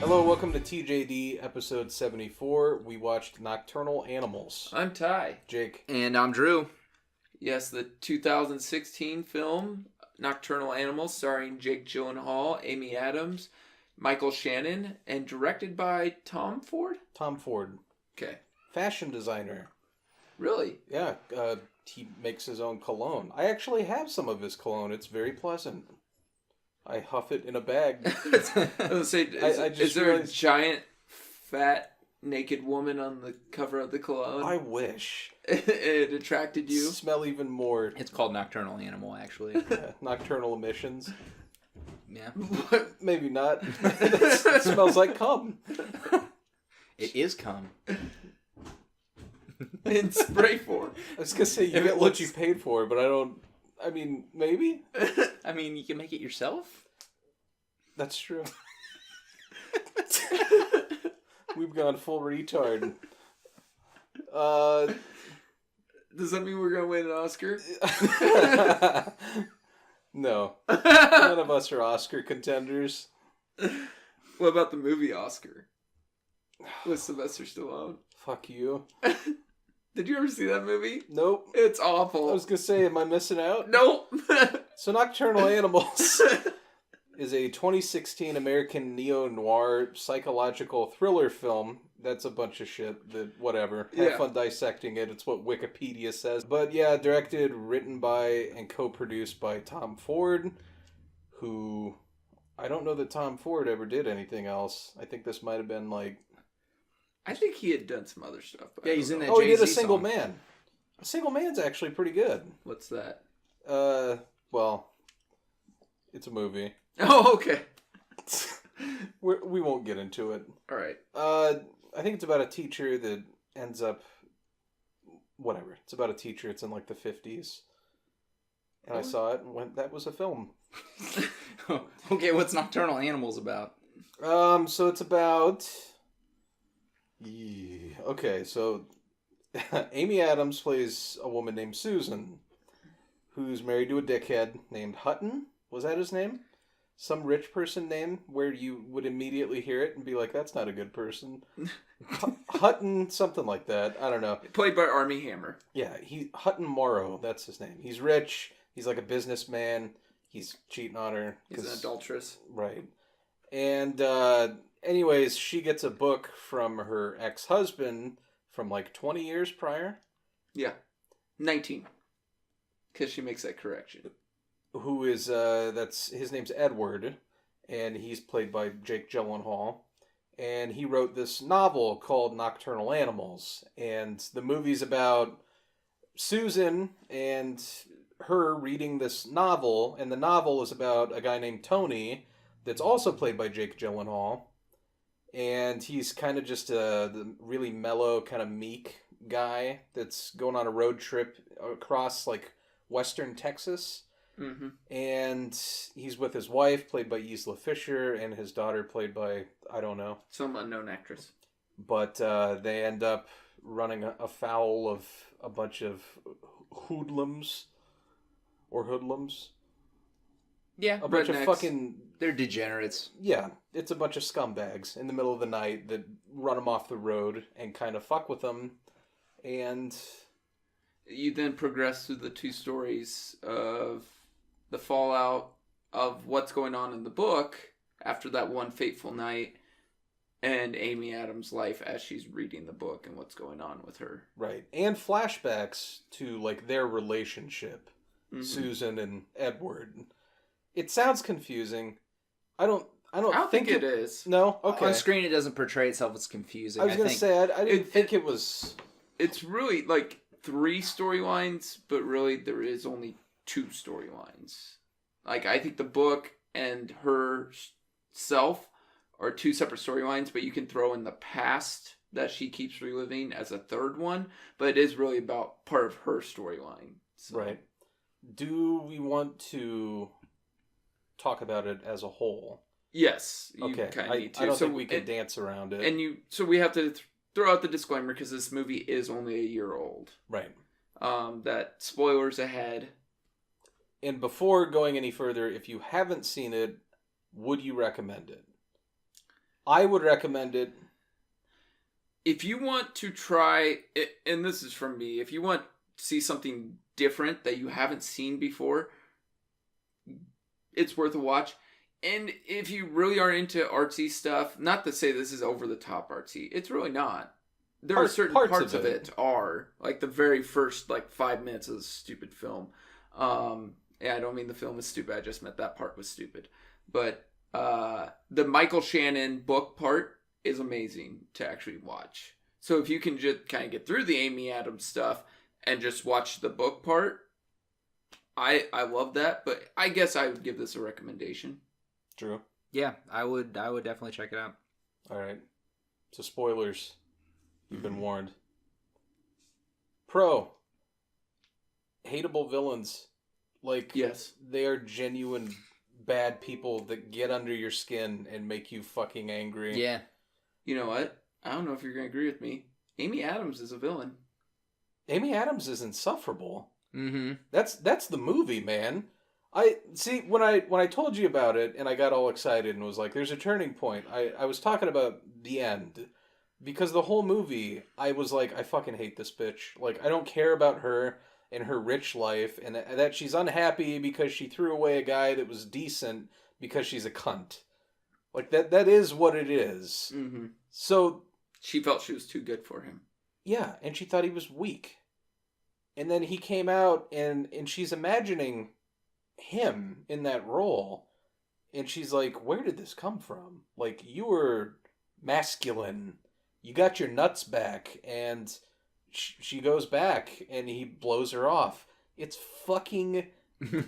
Hello, welcome to TJD episode 74. We watched Nocturnal Animals. I'm Ty. Jake. And I'm Drew. Yes, the 2016 film Nocturnal Animals, starring Jake Gyllenhaal, Amy Adams, Michael Shannon, and directed by Tom Ford? Tom Ford. Okay. Fashion designer. Really? Yeah, he makes his own cologne. I actually have some of his cologne. It's very pleasant. I huff it in a bag. I was gonna say, is there a giant, fat, naked woman on the cover of the cologne? I wish. It attracted you? Smell even more. It's called Nocturnal Animal, actually. Yeah, nocturnal emissions. Yeah. Maybe not. It smells like cum. It is cum. In spray form. I was going to say, you get what you paid for, but I mean, maybe? I mean, you can make it yourself. That's true. We've gone full retard. Does that mean we're going to win an Oscar? No. None of us are Oscar contenders. What about the movie Oscar? With Sylvester Stallone. Fuck you. Did you ever see that movie? Nope. It's awful. I was going to say, am I missing out? Nope. So Nocturnal Animals is a 2016 American neo-noir psychological thriller film. That's a bunch of shit. Whatever. Have fun dissecting it. It's what Wikipedia says. But yeah, directed, written by, and co-produced by Tom Ford, who... I don't know that Tom Ford ever did anything else. I think this might have been like... I think he had done some other stuff. Yeah, he's in that Oh, he did Jay-Z A Single song. Man. A Single Man's actually pretty good. What's that? Well, it's a movie. Oh, okay. We won't get into it. All right. I think it's about a teacher that ends up... Whatever. It's about a teacher. It's in like the 50s. And I saw it and went, that was a film. Okay, what's Nocturnal Animals about? So it's about... Okay, so Amy Adams plays a woman named Susan, who's married to a dickhead named Hutton. Was that his name? Some rich person name where you would immediately hear it and be like, that's not a good person. Hutton, something like that. I don't know. Played by Armie Hammer. Yeah, Hutton Morrow, that's his name. He's rich. He's like a businessman. He's cheating on her. He's an adulteress. Right. And anyways, she gets a book from her ex-husband from like 20 years prior. Yeah. 19. Because she makes that correction. Who is, his name's Edward, and he's played by Jake Gyllenhaal. And he wrote this novel called Nocturnal Animals. And the movie's about Susan and her reading this novel. And the novel is about a guy named Tony that's also played by Jake Gyllenhaal. And he's kind of just the really mellow, kind of meek guy that's going on a road trip across, like, western Texas. Mm-hmm. And he's with his wife, played by Isla Fisher, and his daughter, played by, I don't know. Some unknown actress. But they end up running afoul of a bunch of hoodlums. Or hoodlums. Yeah, a bunch rednecks. of fucking... They're degenerates. Yeah, it's a bunch of scumbags in the middle of the night that run them off the road and kind of fuck with them. And... You then progress through the two stories of the fallout of what's going on in the book after that one fateful night, and Amy Adams' life as she's reading the book and what's going on with her. Right. And flashbacks to, like, their relationship. Mm-hmm. Susan and Edward. It sounds confusing. I don't think it is. No? Okay. On screen, it doesn't portray itself as confusing. I was going to say, I didn't think it was... It's really, like, 3 storylines, but really there is only 2 storylines. Like, I think the book and herself are 2 separate storylines, but you can throw in the past that she keeps reliving as a third one, but it is really about part of her storyline. So. Right. Do we want to talk about it as a whole? Yes, you okay. kind of need to. I don't think we can dance around it. So we have to throw out the disclaimer because this movie is only a year old. Right. That spoilers ahead. And before going any further, if you haven't seen it, would you recommend it? I would recommend it. If you want to try, and this is from me, if you want to see something different that you haven't seen before, it's worth a watch. And if you really are into artsy stuff, not to say this is over the top artsy, it's really not. There are certain parts of it are, like the very first 5 minutes of the stupid film. Yeah, I don't mean the film is stupid. I just meant that part was stupid. But the Michael Shannon book part is amazing to actually watch. So if you can just kind of get through the Amy Adams stuff and just watch the book part, I love that. But I guess I would give this a recommendation. Drew? Yeah, I would definitely check it out. All right. So spoilers. You've been warned. Pro. Hateable villains. Yes. They are genuine bad people that get under your skin and make you fucking angry. Yeah. You know what? I don't know if you're going to agree with me. Amy Adams is a villain. Amy Adams is insufferable. Mm-hmm. That's the movie, man. I see when I told you about it and I got all excited and was like, "There's a turning point." I was talking about the end because the whole movie I was like, "I fucking hate this bitch. I don't care about her and her rich life and that she's unhappy because she threw away a guy that was decent because she's a cunt. That is what it is." Mm-hmm. So she felt she was too good for him. Yeah, and she thought he was weak. And then he came out and she's imagining him in that role. And she's like, where did this come from? You were masculine. You got your nuts back. And she goes back and he blows her off. It's fucking...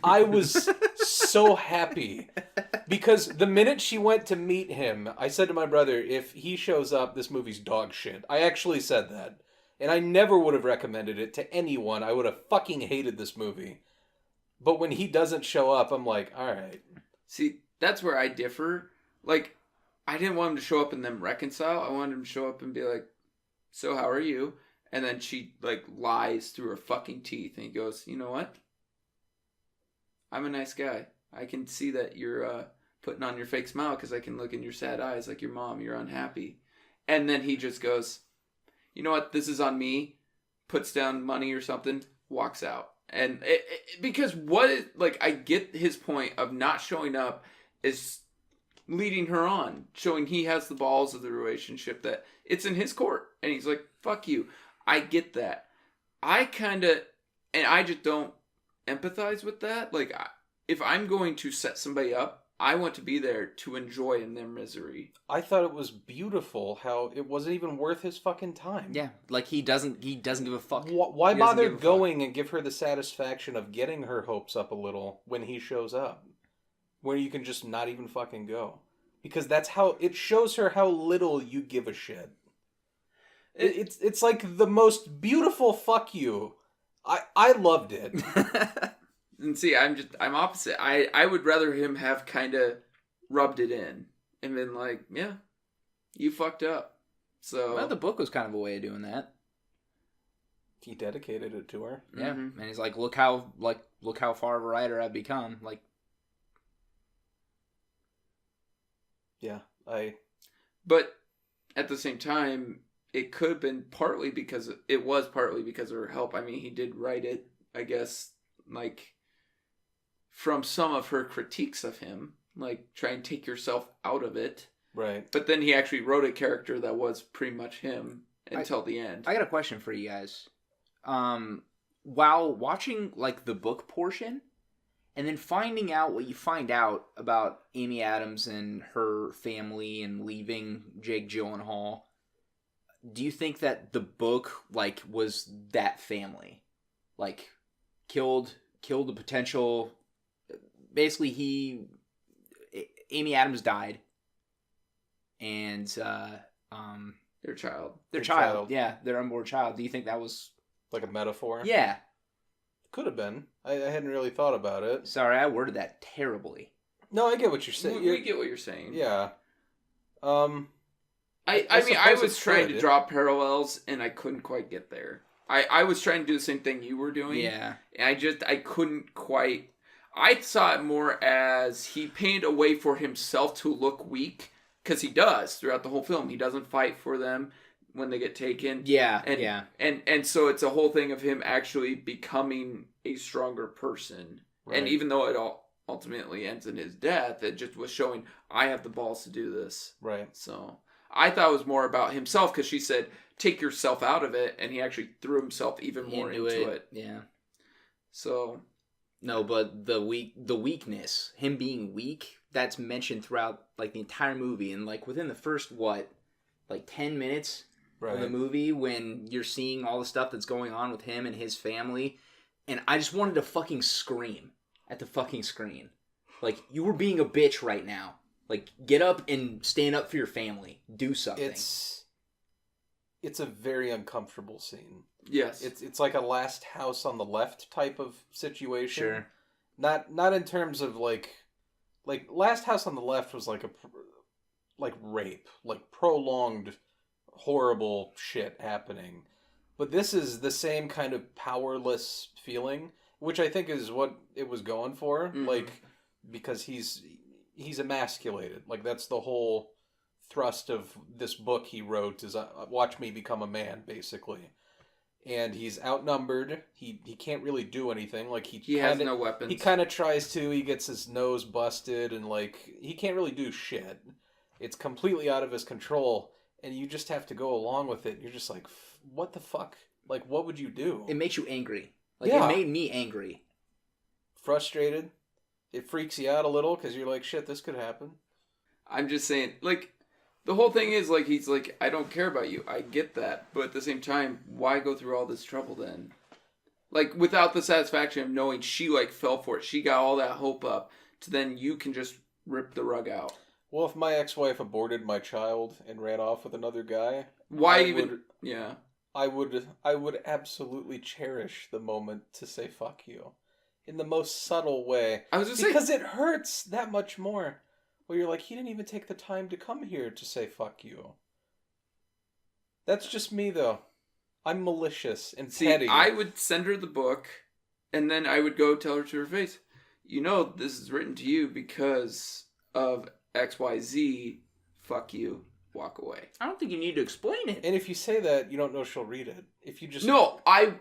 I was so happy. Because the minute she went to meet him, I said to my brother, if he shows up, this movie's dog shit. I actually said that. And I never would have recommended it to anyone. I would have fucking hated this movie. But when he doesn't show up, I'm like, all right. See, that's where I differ. I didn't want him to show up and then reconcile. I wanted him to show up and be like, so how are you? And then she, lies through her fucking teeth. And he goes, you know what? I'm a nice guy. I can see that you're putting on your fake smile because I can look in your sad eyes like your mom. You're unhappy. And then he just goes, you know what? This is on me. Puts down money or something. Walks out. And because I get his point of not showing up is leading her on. Showing he has the balls of the relationship that it's in his court. And he's like, fuck you. I get that. I just don't empathize with that. If I'm going to set somebody up, I want to be there to enjoy in their misery. I thought it was beautiful how it wasn't even worth his fucking time. Yeah, he doesn't give a fuck. Why bother going and give her the satisfaction of getting her hopes up a little when he shows up? Where you can just not even fucking go. Because that's how it shows her how little you give a shit. It's like the most beautiful fuck you. I loved it. And see, I'm opposite. I would rather him have kind of rubbed it in and been like, yeah, you fucked up. So well, the book was kind of a way of doing that. He dedicated it to her. Yeah, and he's like, look how far of a writer I've become. Yeah, But at the same time, it could have been partly because of her help. I mean, he did write it, I guess, from some of her critiques of him, try and take yourself out of it. Right. But then he actually wrote a character that was pretty much him until the end. I got a question for you guys. While watching the book portion, and then finding out what you find out about Amy Adams and her family and leaving Jake Gyllenhaal, do you think that the book was that family, killed the potential? Basically, Amy Adams died, and Their child. Their child, yeah, their unborn child. Do you think that was like a metaphor? Yeah, could have been. I hadn't really thought about it. Sorry, I worded that terribly. No, I get what you're saying. We get what you're saying. Yeah. I mean, I was trying to draw parallels, and I couldn't quite get there. I was trying to do the same thing you were doing. Yeah. And I couldn't quite... I saw it more as he painted a way for himself to look weak because he does throughout the whole film. He doesn't fight for them when they get taken. Yeah, and, yeah. And so it's a whole thing of him actually becoming a stronger person. Right. And even though it all ultimately ends in his death, it just was showing, I have the balls to do this. Right. So I thought it was more about himself, because she said, take yourself out of it, and he actually threw himself even more into it. Yeah. So... No, but the weakness, him being weak, that's mentioned throughout like the entire movie, and like within the first 10 minutes of the movie, when you're seeing all the stuff that's going on with him and his family, and I just wanted to fucking scream at the fucking screen, like, you were being a bitch right now. Like, get up and stand up for your family. Do something. It's a very uncomfortable scene. Yes. It's like a Last House on the Left type of situation. Sure. Not in terms of like Last House on the Left was like rape, like prolonged horrible shit happening. But this is the same kind of powerless feeling, which I think is what it was going for. Mm-hmm. Like, because he's emasculated. Like, that's the whole thrust of this book he wrote, is watch me become a man, basically. And he's outnumbered. He can't really do anything. Like, he has no weapons. He kind of tries to. He gets his nose busted, and like, he can't really do shit. It's completely out of his control, and you just have to go along with it. You're just like, what the fuck? Like, what would you do? It makes you angry. Like, Yeah. It made me angry. Frustrated. It freaks you out a little because you're like, shit, this could happen. I'm just saying, like, the whole thing is, like, he's like, I don't care about you. I get that. But at the same time, why go through all this trouble then? Like, without the satisfaction of knowing she, like, fell for it. She got all that hope up to then you can just rip the rug out. Well, if my ex-wife aborted my child and ran off with another guy... Yeah. I would absolutely cherish the moment to say fuck you. In the most subtle way. I was just because saying... it hurts that much more. Where you're like, he didn't even take the time to come here to say fuck you. That's just me, though. I'm malicious and petty. I would send her the book, and then I would go tell her to her face, you know, this is written to you because of XYZ, fuck you, walk away. I don't think you need to explain it. And if you say that, you don't know she'll read it. If you just... No, I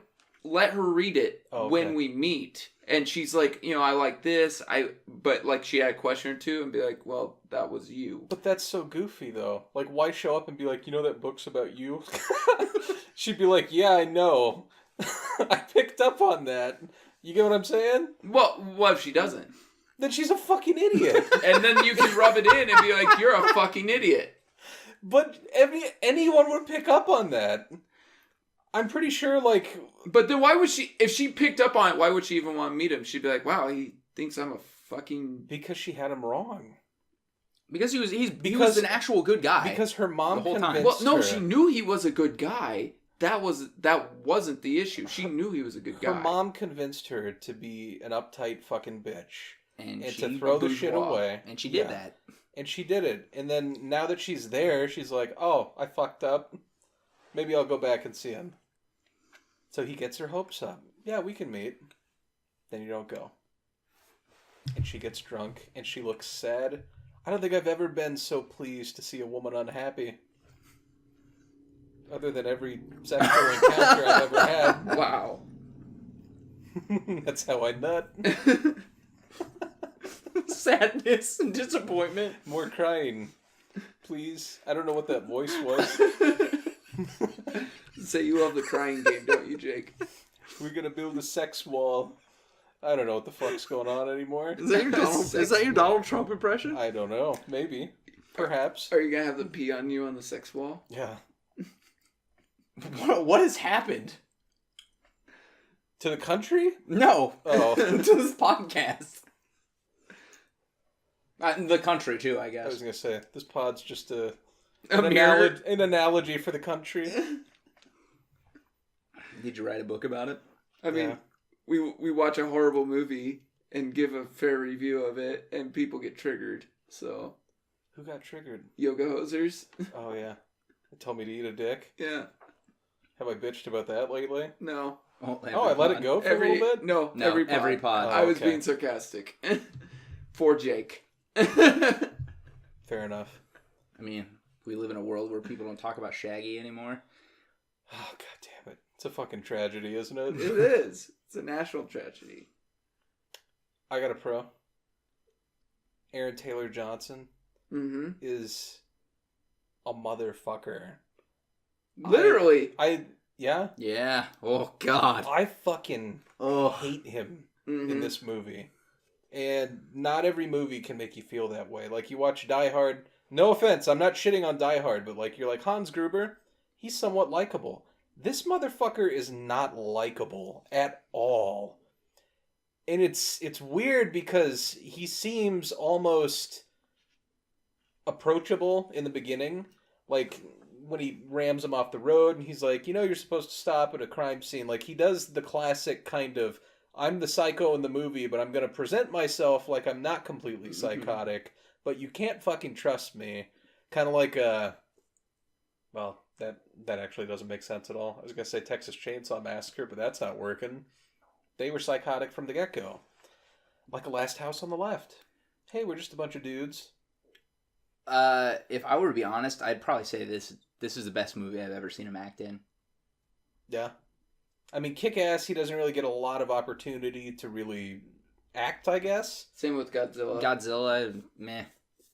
let her read it when okay. we meet. And she's like, you know, I like this. But like, she had a question or two and be like, well, that was you. But that's so goofy, though. Like, why show up and be like, you know that book's about you? She'd be like, yeah, I know. I picked up on that. You get what I'm saying? Well, what if she doesn't? Then she's a fucking idiot. And then you can rub it in and be like, you're a fucking idiot. But anyone would pick up on that. I'm pretty sure, like... But then why would she... If she picked up on it, why would she even want to meet him? She'd be like, wow, he thinks I'm a fucking... Because she had him wrong. Because he was an actual good guy. Because her mom convinced her... Well, no, she knew he was a good guy. That wasn't the issue. She knew he was a good guy. Her mom convinced her to be an uptight fucking bitch. And to throw the shit away. And she did that. And she did it. And then now that she's there, she's like, oh, I fucked up. Maybe I'll go back and see him. So he gets her hopes up. Yeah, we can meet. Then you don't go. And she gets drunk, and she looks sad. I don't think I've ever been so pleased to see a woman unhappy. Other than every sexual encounter I've ever had. Wow. That's how I nut. Sadness and disappointment. More crying. Please. I don't know what that voice was. Say you love the crying game, don't you, Jake? We're gonna build a sex wall. I don't know what the fuck's going on anymore. Is that your Donald Trump impression? I don't know. Maybe. Perhaps. Are you gonna have the pee on you on the sex wall? Yeah. What has happened? To the country? No. Oh. To this podcast. The country, too, I guess. I was going to say, this pod's just an mirror. an analogy for the country. Did you write a book about it? I mean, we watch a horrible movie and give a fair review of it, and people get triggered, so... Who got triggered? Yoga hosers. Oh, yeah. They told me to eat a dick. Yeah. Have I bitched about that lately? No. Oh, I let it go for a little bit? No, every pod. pod. I was okay. being sarcastic. For Jake. Fair enough. I mean, we live in a world where people don't talk about Shaggy anymore. Oh, god damn it. It's a fucking tragedy, isn't it? It is. It's a national tragedy. I got a pro. Aaron Taylor Johnson is a motherfucker. Literally. Yeah? Yeah. Oh, God. I fucking hate him in this movie. And not every movie can make you feel that way. Like, you watch Die Hard. No offense, I'm not shitting on Die Hard, but, like, you're like, Hans Gruber, he's somewhat likable. This motherfucker is not likable at all. And it's weird because he seems almost approachable in the beginning. Like, when he rams him off the road and he's like, you know, you're supposed to stop at a crime scene. Like, he does the classic kind of, I'm the psycho in the movie, but I'm going to present myself like I'm not completely psychotic, but you can't fucking trust me. Kind of like well, that actually doesn't make sense at all. I was going to say Texas Chainsaw Massacre, but that's not working. They were psychotic from the get-go. Like a Last House on the Left. Hey, we're just a bunch of dudes. If I were to be honest, I'd probably say this is the best movie I've ever seen him act in. Yeah. I mean, Kick-Ass, he doesn't really get a lot of opportunity to really act, I guess. Same with Godzilla. Godzilla, meh.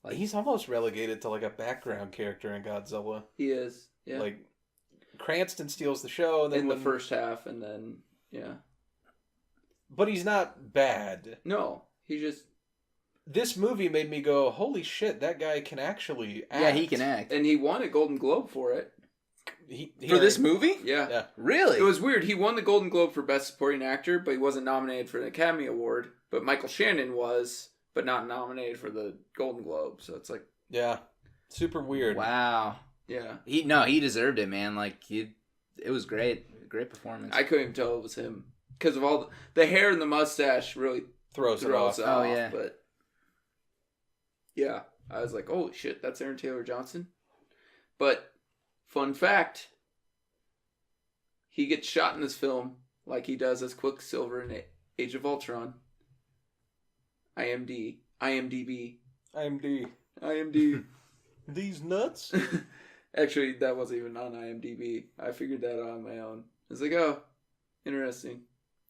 Like, he's almost relegated to, like, a background character in Godzilla. He is, yeah. Like, Cranston steals the show. Then in the first half, and then, yeah. But he's not bad. No, he just... This movie made me go, holy shit, that guy can actually act. Yeah, he can act. And he won a Golden Globe for it. For this movie? Yeah. Really? It was weird. He won the Golden Globe for Best Supporting Actor, but he wasn't nominated for an Academy Award. But Michael Shannon was, but not nominated for the Golden Globe. So it's like... Yeah. Super weird. Wow. Yeah. He deserved it, man. Like, it was great. Great performance. I couldn't even tell it was him. Because of all the hair and the mustache really throws it off. Oh, yeah. But, yeah. I was like, oh, shit, that's Aaron Taylor Johnson. But... Fun fact, he gets shot in this film like he does as Quicksilver in Age of Ultron. IMDb. These nuts? Actually, that wasn't even on IMDb. I figured that out on my own. I was like, oh, interesting.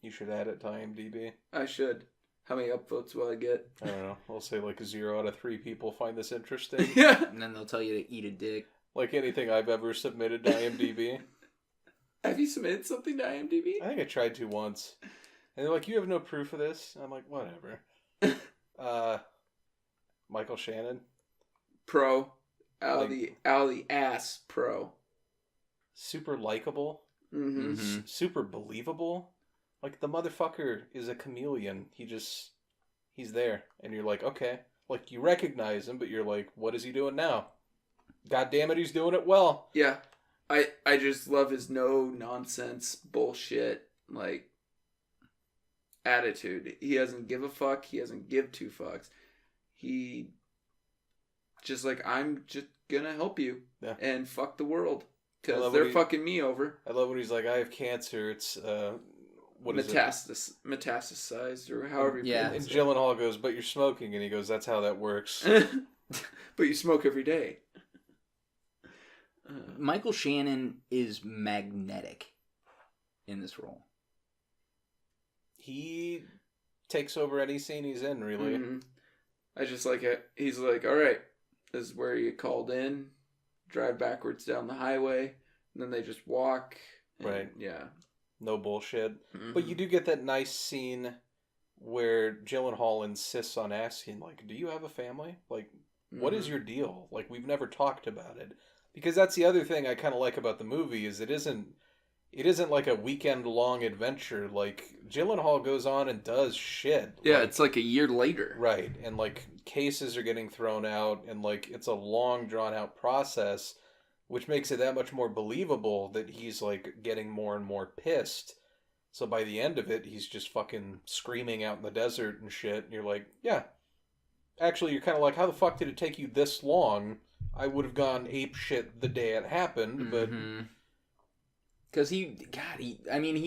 You should add it to IMDb. I should. How many upvotes will I get? I don't know. I'll say like 0 out of 3 people find this interesting. Yeah. And then they'll tell you to eat a dick. Like anything I've ever submitted to IMDb. Have you submitted something to IMDb? I think I tried to once. And they're like, you have no proof of this? I'm like, whatever. Michael Shannon. Pro. Out the ass pro. Super likable. Mm-hmm. Super believable. Like, the motherfucker is a chameleon. He's there. And you're like, okay. Like, you recognize him, but you're like, what is he doing now? God damn it, he's doing it well. Yeah. I just love his no-nonsense bullshit, like, attitude. He doesn't give a fuck. He doesn't give two fucks. He just like, I'm just gonna help you. Yeah. And fuck the world. Because they're fucking me over. I love when he's like, I have cancer. It's, what is it? Metastasized, or however you And Gyllenhaal goes, but you're smoking. And he goes, that's how that works. But you smoke every day. Michael Shannon is magnetic in this role. He takes over any scene he's in, really. Mm-hmm. I just like it. He's like, all right, this is where you called in, drive backwards down the highway, and then they just walk. Right. Yeah. No bullshit. Mm-hmm. But you do get that nice scene where Gyllenhaal insists on asking, like, do you have a family? Like, what is your deal? Like, we've never talked about it. Because that's the other thing I kind of like about the movie is it isn't like a weekend-long adventure. Like, Gyllenhaal goes on and does shit. Yeah, like, it's like a year later. Right, and, like, cases are getting thrown out, and, like, it's a long, drawn-out process, which makes it that much more believable that he's, like, getting more and more pissed. So by the end of it, he's just fucking screaming out in the desert and shit, and you're like, yeah. Actually, you're kind of like, how the fuck did it take you this long? I would have gone ape shit the day it happened, but... Because he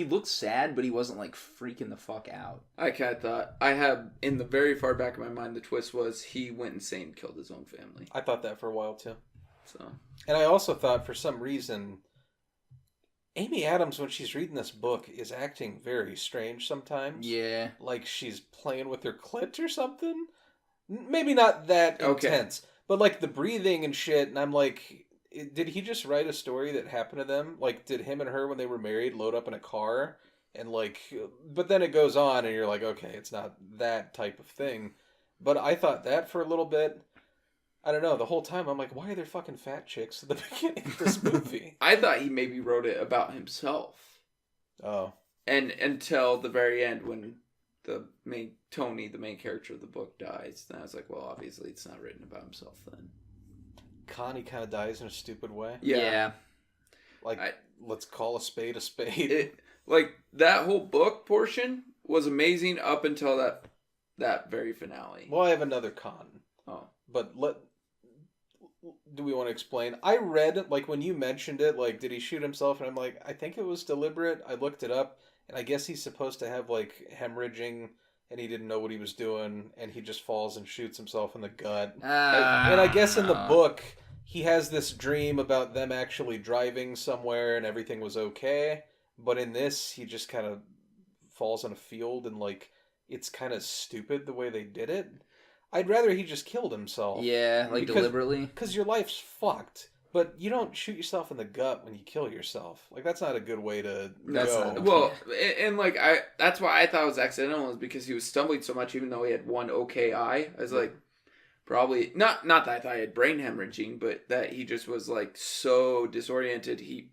looked sad, but he wasn't, like, freaking the fuck out. I kind of thought, I had, in the very far back of my mind, the twist was he went insane and killed his own family. I thought that for a while, too. So, And I also thought, for some reason, Amy Adams, when she's reading this book, is acting very strange sometimes. Yeah. Like she's playing with her clit or something. Maybe not that intense, but like the breathing and shit. And I'm like, did he just write a story that happened to them? Like, did him and her, when they were married, load up in a car? And like, but then it goes on and you're like, okay, it's not that type of thing. But I thought that for a little bit. I don't know. The whole time I'm like, why are there fucking fat chicks at the beginning of this movie? I thought he maybe wrote it about himself. Oh. And until the very end when Tony, the main character of the book, dies. Then I was like, well, obviously it's not written about himself then. Connie kind of dies in a stupid way. Yeah. Like, let's call a spade a spade. Like, that whole book portion was amazing up until that very finale. Well, I have another con. Oh. But do we want to explain? I read, like, when you mentioned it, like, did he shoot himself? And I'm like, I think it was deliberate. I looked it up, and I guess he's supposed to have, like, hemorrhaging, and he didn't know what he was doing, and he just falls and shoots himself in the gut. And I guess in the book, he has this dream about them actually driving somewhere, and everything was okay. But in this, he just kind of falls in a field, and, like, it's kind of stupid the way they did it. I'd rather he just killed himself. Yeah, like deliberately. Because your life's fucked. But you don't shoot yourself in the gut when you kill yourself. Like, that's not a good way to go. Well, and like, that's why I thought it was accidental, is because he was stumbling so much, even though he had one okay eye. I was like, probably, not that I thought he had brain hemorrhaging, but that he just was, like, so disoriented, he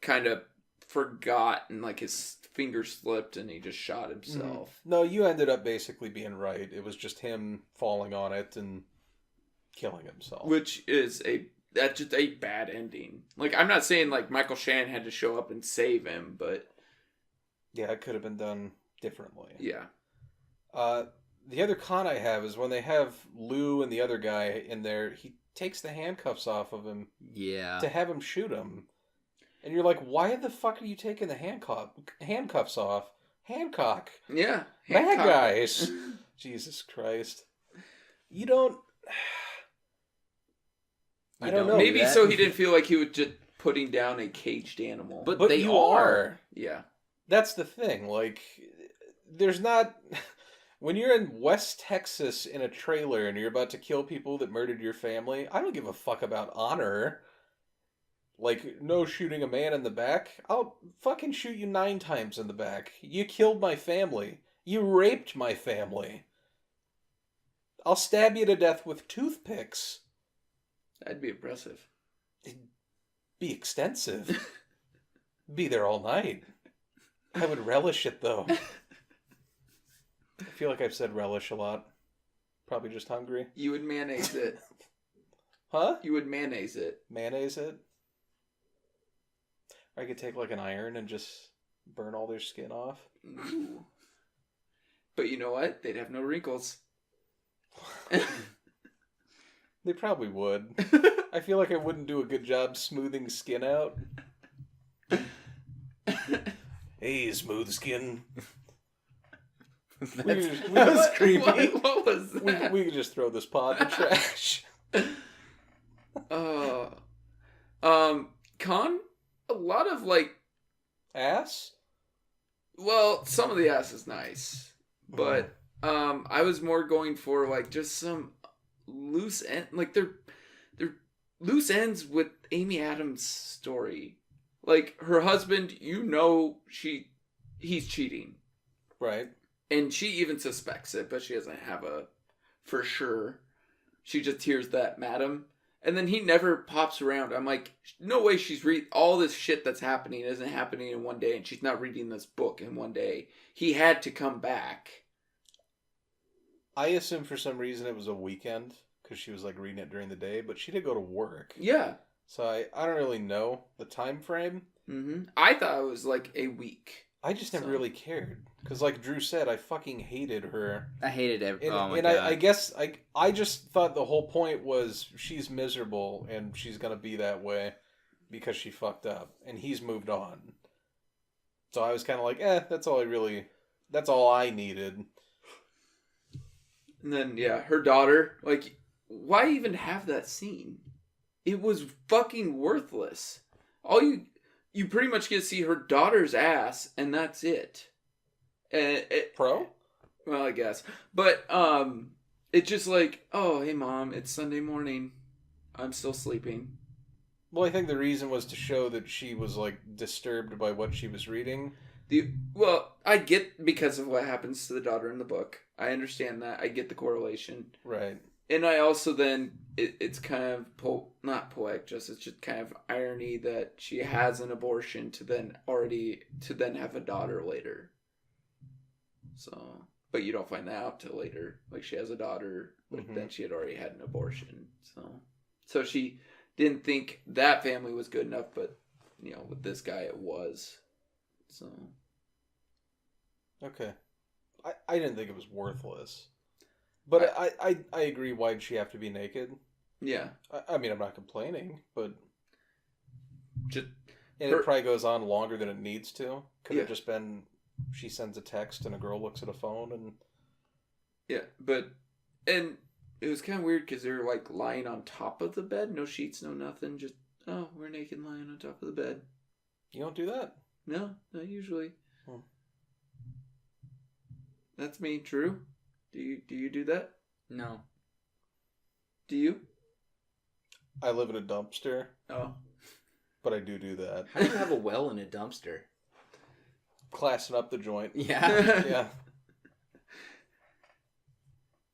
kind of forgot, and, like, his finger slipped, and he just shot himself. Mm-hmm. No, you ended up basically being right. It was just him falling on it and killing himself. Which is that's just a bad ending. Like, I'm not saying, like, Michael Shannon had to show up and save him, but... Yeah, it could have been done differently. Yeah. The other con I have is when they have Lou and the other guy in there, he takes the handcuffs off of him to have him shoot him. And you're like, why the fuck are you taking the handcuffs off? Hancock. Yeah. Bad guys. Jesus Christ. You don't... I don't know. Maybe so he didn't feel like he was just putting down a caged animal. But they are. Yeah. That's the thing. Like, there's not... When you're in West Texas in a trailer and you're about to kill people that murdered your family, I don't give a fuck about honor. Like, no shooting a man in the back. I'll fucking shoot you 9 times in the back. You killed my family. You raped my family. I'll stab you to death with toothpicks. That'd be impressive. It'd be extensive. Be there all night. I would relish it, though. I feel like I've said relish a lot. Probably just hungry. You would mayonnaise it. Huh? You would mayonnaise it. Mayonnaise it? Or I could take like an iron and just burn all their skin off. Ooh. But you know what? They'd have no wrinkles. They probably would. I feel like I wouldn't do a good job smoothing skin out. Hey, smooth skin. That was creepy. What was that? We could just throw this pod in the trash. Con? A lot of, like... Ass? Well, some of the ass is nice. But, I was more going for, like, just some loose end... Like, they're loose ends with Amy Adams' story. Like, her husband, you know he's cheating. Right. And she even suspects it, but she doesn't have a for sure. She just hears that madam. And then he never pops around. I'm like, no way she's all this shit that's happening isn't happening in one day, and she's not reading this book in one day. He had to come back. I assume for some reason it was a weekend, because she was like reading it during the day, but she did go to work. Yeah. So I don't really know the time frame. Mm-hmm. I thought it was like a week. I just never really cared. Because like Drew said, I fucking hated her. I hated everything. And I guess I just thought the whole point was she's miserable and she's going to be that way because she fucked up. And he's moved on. So I was kind of like, that's all I needed. And then, yeah, her daughter, like, why even have that scene? it was fucking worthless. All you pretty much get to see her daughter's ass, and that's it. And Pro? well, I guess. But it's just like, oh, hey mom, it's Sunday morning. I'm still sleeping. Well, I think the reason was to show that she was like disturbed by what she was reading. Well, I get because of what happens to the daughter in the book. I understand that. I get the correlation. Right. And I also then, it's kind of, not poetic justice, it's just kind of irony that she has an abortion to then have a daughter later. So, but you don't find that out till later. Like, she has a daughter, but then she had already had an abortion. So she didn't think that family was good enough, but, you know, with this guy it was. So. Okay. I didn't think it was worthless. But I agree, why'd she have to be naked? Yeah. I mean, I'm not complaining, but... Just, and it probably goes on longer than it needs to. Could Yeah. have just been, she sends a text and a girl looks at a phone and... Yeah, but... And it was kind of weird because they were, like, lying on top of the bed. No sheets, no nothing. Just, oh, we're naked lying on top of the bed. You don't do that? No, not usually. That's me. True? Do you do that? No. Do you? I live in a dumpster, Oh. but I do that. How do you have a well in a dumpster? Classing up the joint. Yeah. Yeah.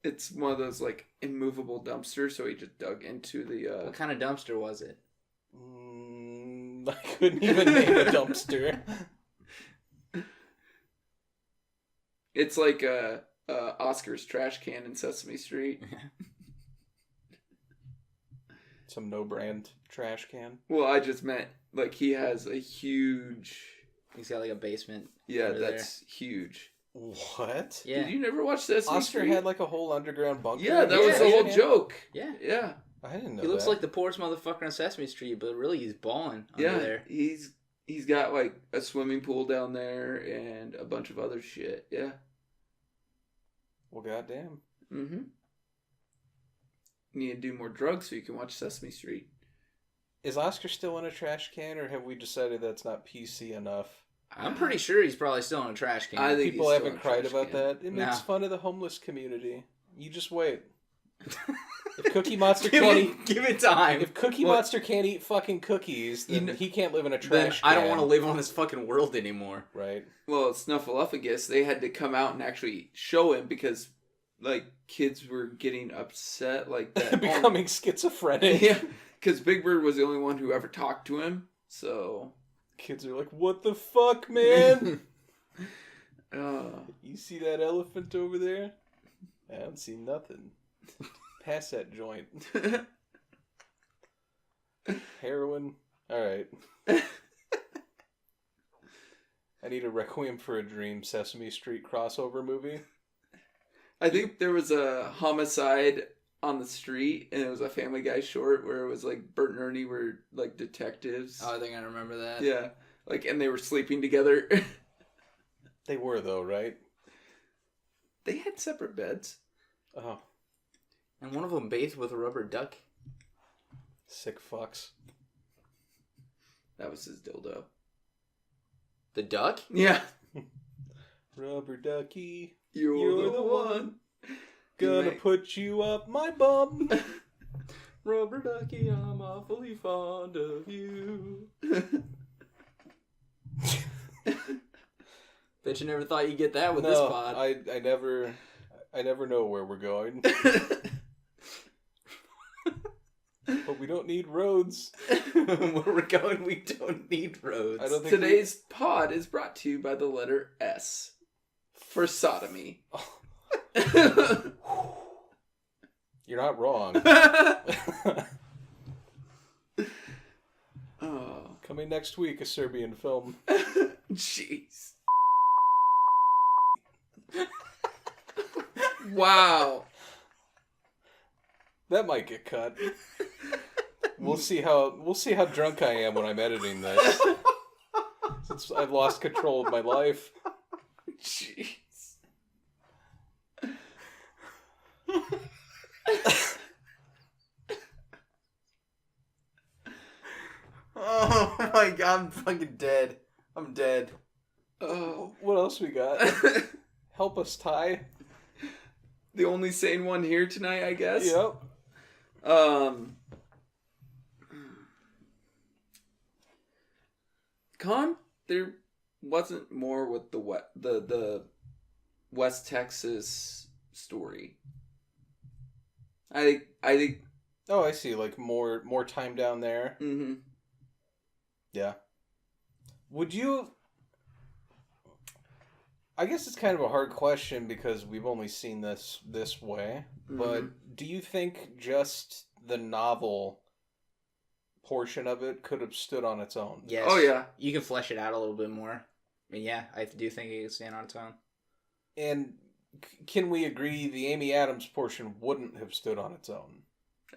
It's one of those, like, immovable dumpsters, so he just dug into the, What kind of dumpster was it? I couldn't even name a dumpster. It's like Oscar's trash can in Sesame Street. Some no-brand trash can. Well, I just meant, like, he has a huge... He's got like a basement. Yeah, that's huge. What? Yeah. Did you never watch Sesame Oscar Street? had like a whole underground bunker. Yeah, that was Yeah, the whole yeah. joke. Yeah. Yeah. I didn't know He looks that. like the poorest motherfucker on Sesame Street, but really he's balling under there. He's got, like, a swimming pool down there and a bunch of other shit. Yeah. Well, goddamn. Mm-hmm. You need to do more drugs so you can watch Sesame Street. Is Oscar still in a trash can, or have we decided that's not PC enough? I'm pretty sure he's probably still in a trash can. I think People he's still haven't in a cried trash about can. that. It makes Nah. fun of the homeless community. You just wait. If Cookie Monster can't eat, give it time. if Cookie Monster can't eat fucking cookies, then he can't live in a then trash can. I don't want to live on this fucking world anymore. Right. Well, Snuffleupagus, they had to come out and actually show him because, like, kids were getting upset like that. Becoming schizophrenic. Yeah, because Big Bird was the only one who ever talked to him. So Kids are like, what the fuck, man? uh, You see that elephant over there? I don't see nothing. Pass that joint. Heroin. Alright. I need a Requiem for a Dream Sesame Street crossover movie. I think there was a homicide on the street, and it was a Family Guy short where it was like Bert and Ernie were like detectives. Oh, I think I remember that. Yeah, like, and they were sleeping together. They were, though, right? They had separate beds. Oh, And one of them bathed with a rubber duck. sick fucks. That was his dildo. The duck? Yeah. Rubber ducky, You're the one. gonna Right. put you up my bum. Rubber ducky, I'm awfully fond of you. Bet you never thought you'd get that with this No, pod. I never know where we're going. But we don't need roads. Where we're going, we don't need roads. I don't think Today's pod is brought to you by the letter S for sodomy. You're not wrong. Oh, Coming next week, a Serbian film. jeez. Wow. That might get cut. We'll see how drunk I am when I'm editing this. Since I've lost control of my life. Jeez. I'm fucking dead. I'm dead. What else we got? Help us, Ty. The only sane one here tonight, I guess. Yep. Con, there wasn't more with the West Texas story. I think. Oh, I see. Like more time down there. Mm-hmm. Yeah. Would you? I guess it's kind of a hard question because we've only seen this way. Mm-hmm. But do you think just the novel portion of it could have stood on its own? Yes. Oh yeah. You can flesh it out a little bit more. And yeah, I do think it can stand on its own. And can we agree the Amy Adams portion wouldn't have stood on its own?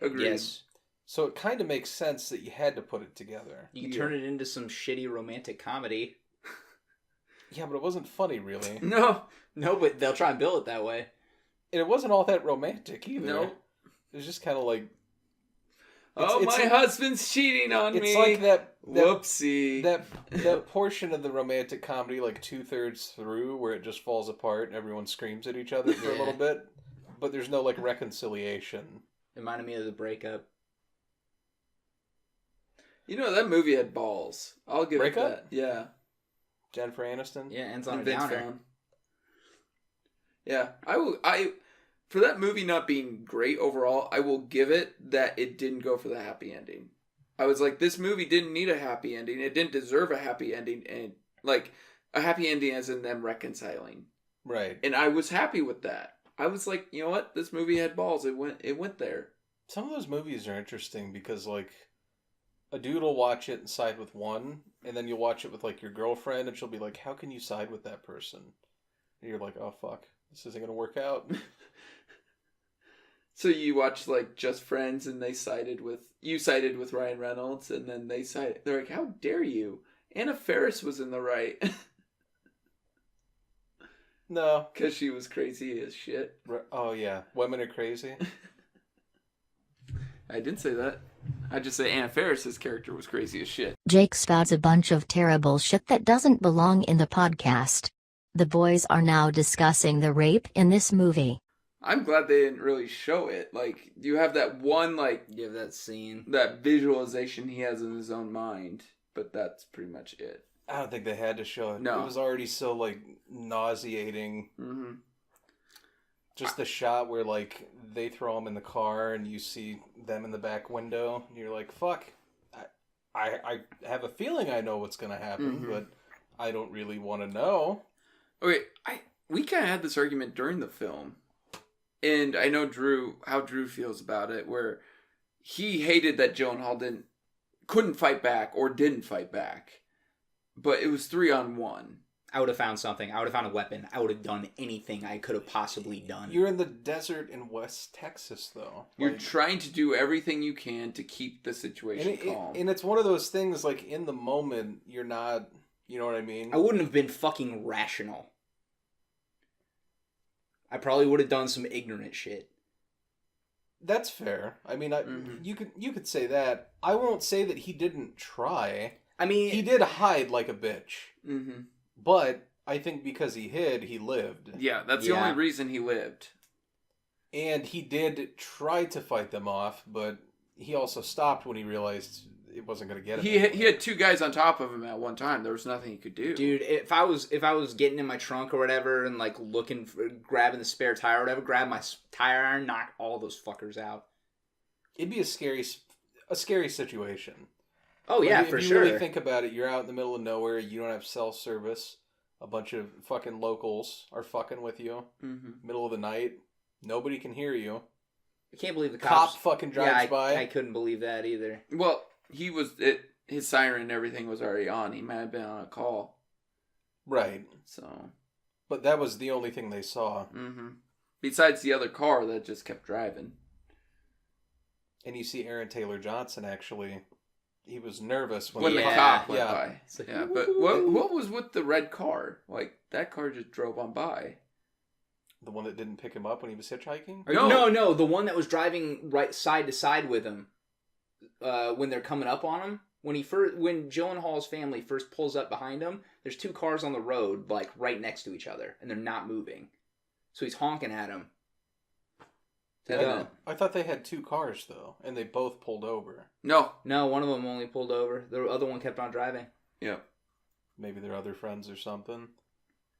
Agreed. Yes. So it kind of makes sense that you had to put it together. You can turn it into some shitty romantic comedy. Yeah, but it wasn't funny, really. No. No, but they'll try and bill it that way. And it wasn't all that romantic either. No. It was just kind of like... my husband's cheating on me. It's like that Whoopsie. that portion of the romantic comedy, like 2/3 through, where it just falls apart and everyone screams at each other for a little bit, but there's no like reconciliation. It reminded me of the breakup. You know, that movie had balls. I'll give Breakup? it that. Yeah. Jennifer Aniston. Yeah, ends on And a Vince downer. Vaughn. Yeah, I for that movie not being great overall, I will give it that it didn't go for the happy ending. I was like, this movie didn't need a happy ending. It didn't deserve a happy ending, and like a happy ending as in them reconciling. Right. And I was happy with that. I was like, you know what? This movie had balls. It went there. Some of those movies are interesting because like a dude will watch it and side with one, and then you'll watch it with like your girlfriend, and she'll be like, "How can you side with that person?" And you're like, "Oh fuck, this isn't gonna work out." So you watch like Just Friends, and they sided with Ryan Reynolds, and then they're like, "How dare you? Anna Faris was in the right." No, Because she was crazy as shit. oh yeah, women are crazy. I didn't say that. I just say Anna Faris's character was crazy as shit. Jake spouts a bunch of terrible shit that doesn't belong in the podcast. The boys are now discussing the rape in this movie. I'm glad they didn't really show it. Like, you have that one, like, You have that scene. that visualization he has in his own mind, but that's pretty much it. I don't think they had to show it. No. It was already so like nauseating. Mm-hmm. Just the shot where like they throw him in the car and you see them in the back window, and you're like, "Fuck, I have a feeling I know what's gonna happen, Mhm. but I don't really want to know." Okay, we kind of had this argument during the film, and I know how Drew feels about it, where he hated that Gyllenhaal couldn't fight back or didn't fight back, but it was 3-on-1. I would have found something. I would have found a weapon. I would have done anything I could have possibly done. You're in the desert in West Texas, though. You're Like, trying to do everything you can to keep the situation calm. and it's one of those things like in the moment you're not. You know what I mean? I wouldn't have been fucking rational. I probably would have done some ignorant shit. That's fair. I mean, Mhm. you could say that. I won't say that he didn't try. I mean, He did hide like a bitch, Mm-hmm. but I think because he hid, he lived. Yeah, that's the Yeah. only reason he lived. And he did try to fight them off, but he also stopped when he realized it wasn't going to get him. He had two guys on top of him at one time. There was nothing he could do. dude, if I was getting in my trunk or whatever and like looking for grabbing the spare tire or whatever, grab my tire iron, knock all those fuckers out. It'd be a scary situation. Oh yeah, Like, for if you sure. really think about it, you're out in the middle of nowhere. You don't have cell service. A bunch of fucking locals are fucking with you. Mm-hmm. Middle of the night. Nobody can hear you. I can't believe the Cop cops. fucking Yeah, drives by. I couldn't believe that either. Well, his siren and everything was already on. He might have been on a call. Right. So. But that was the only thing they saw. Mm-hmm. Besides the other car that just kept driving. And you see Aaron Taylor Johnson actually. He was nervous when When the the Yeah. cop went Yeah. by. It's like, Yeah, but what was with the red car? Like, that car just drove on by. The one that didn't pick him up when he was hitchhiking? No. No, the one that was driving right side to side with him when they're coming up on him. when Gyllenhaal's family first pulls up behind him, there's 2 cars on the road, like, right next to each other, and they're not moving. So he's honking at him. I thought they had 2 cars, though, and they both pulled over. No, one of them only pulled over. The other one kept on driving. Yeah. Maybe they're other friends or something.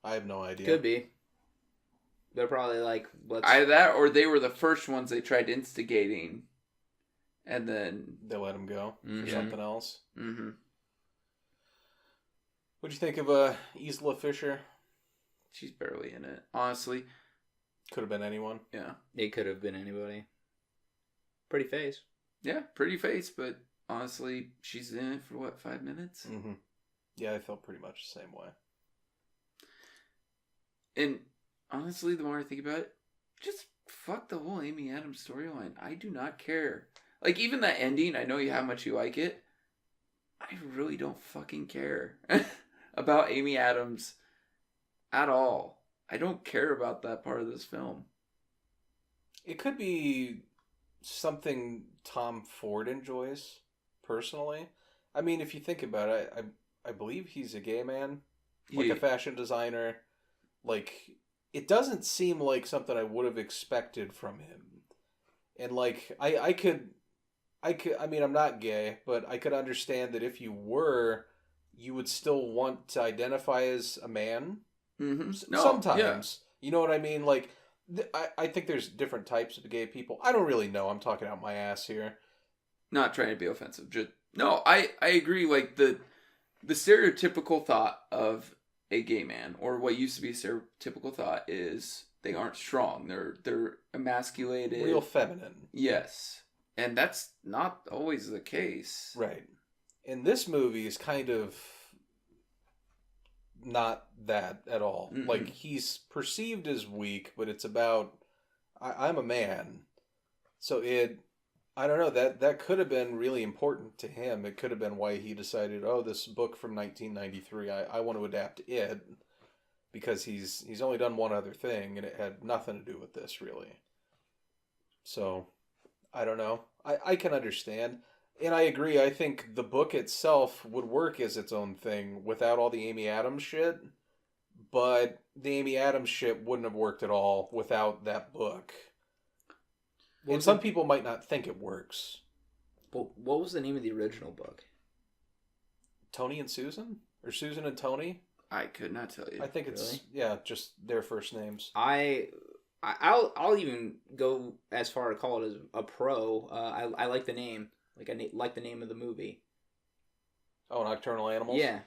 I have no idea. Could be. They're probably like, either that or they were the first ones they tried instigating, and then they let him go for Yeah. something else. Mm-hmm. What'd you think of Isla Fisher? She's barely in it, honestly. Could have been anyone. Yeah. It could have been anybody. Pretty face. Yeah, pretty face, but honestly, she's in it for 5 minutes? Mm-hmm. Yeah, I felt pretty much the same way. And honestly, the more I think about it, just fuck the whole Amy Adams storyline. I do not care. Like, even that ending, I know how much you like it. I really don't fucking care about Amy Adams at all. I don't care about that part of this film. It could be something Tom Ford enjoys, personally. I mean, if you think about it, I believe he's a gay man, like a fashion designer. Like, it doesn't seem like something I would have expected from him. And, like, I mean, I'm not gay, but I could understand that if you were, you would still want to identify as a man. Mm-hmm. Sometimes. Yeah. You know what I mean? Like, I think there's different types of gay people. I don't really know. I'm talking out my ass here. Not trying to be offensive. Just no, I agree. Like, the stereotypical thought of a gay man, or what used to be a stereotypical thought, is they aren't strong. They're emasculated. Real feminine. Yes. And that's not always the case. Right. And this movie is kind of not that at all. Mm-mm. Like, he's perceived as weak, but it's about, I'm a man. So I don't know, that could have been really important to him. It could have been why he decided, this book from 1993, I want to adapt it, because he's only done one other thing, and it had nothing to do with this, really. So, I don't know. I can understand. And I agree, I think the book itself would work as its own thing without all the Amy Adams shit, but the Amy Adams shit wouldn't have worked at all without that book. And some people might not think it works. Well, what was the name of the original book? Tony and Susan? Or Susan and Tony? I could not tell you. I think it's, just their first names. I'll even go as far to call it as a pro. I like the name. Like, I like the name of the movie. Oh, Nocturnal Animals? Yeah.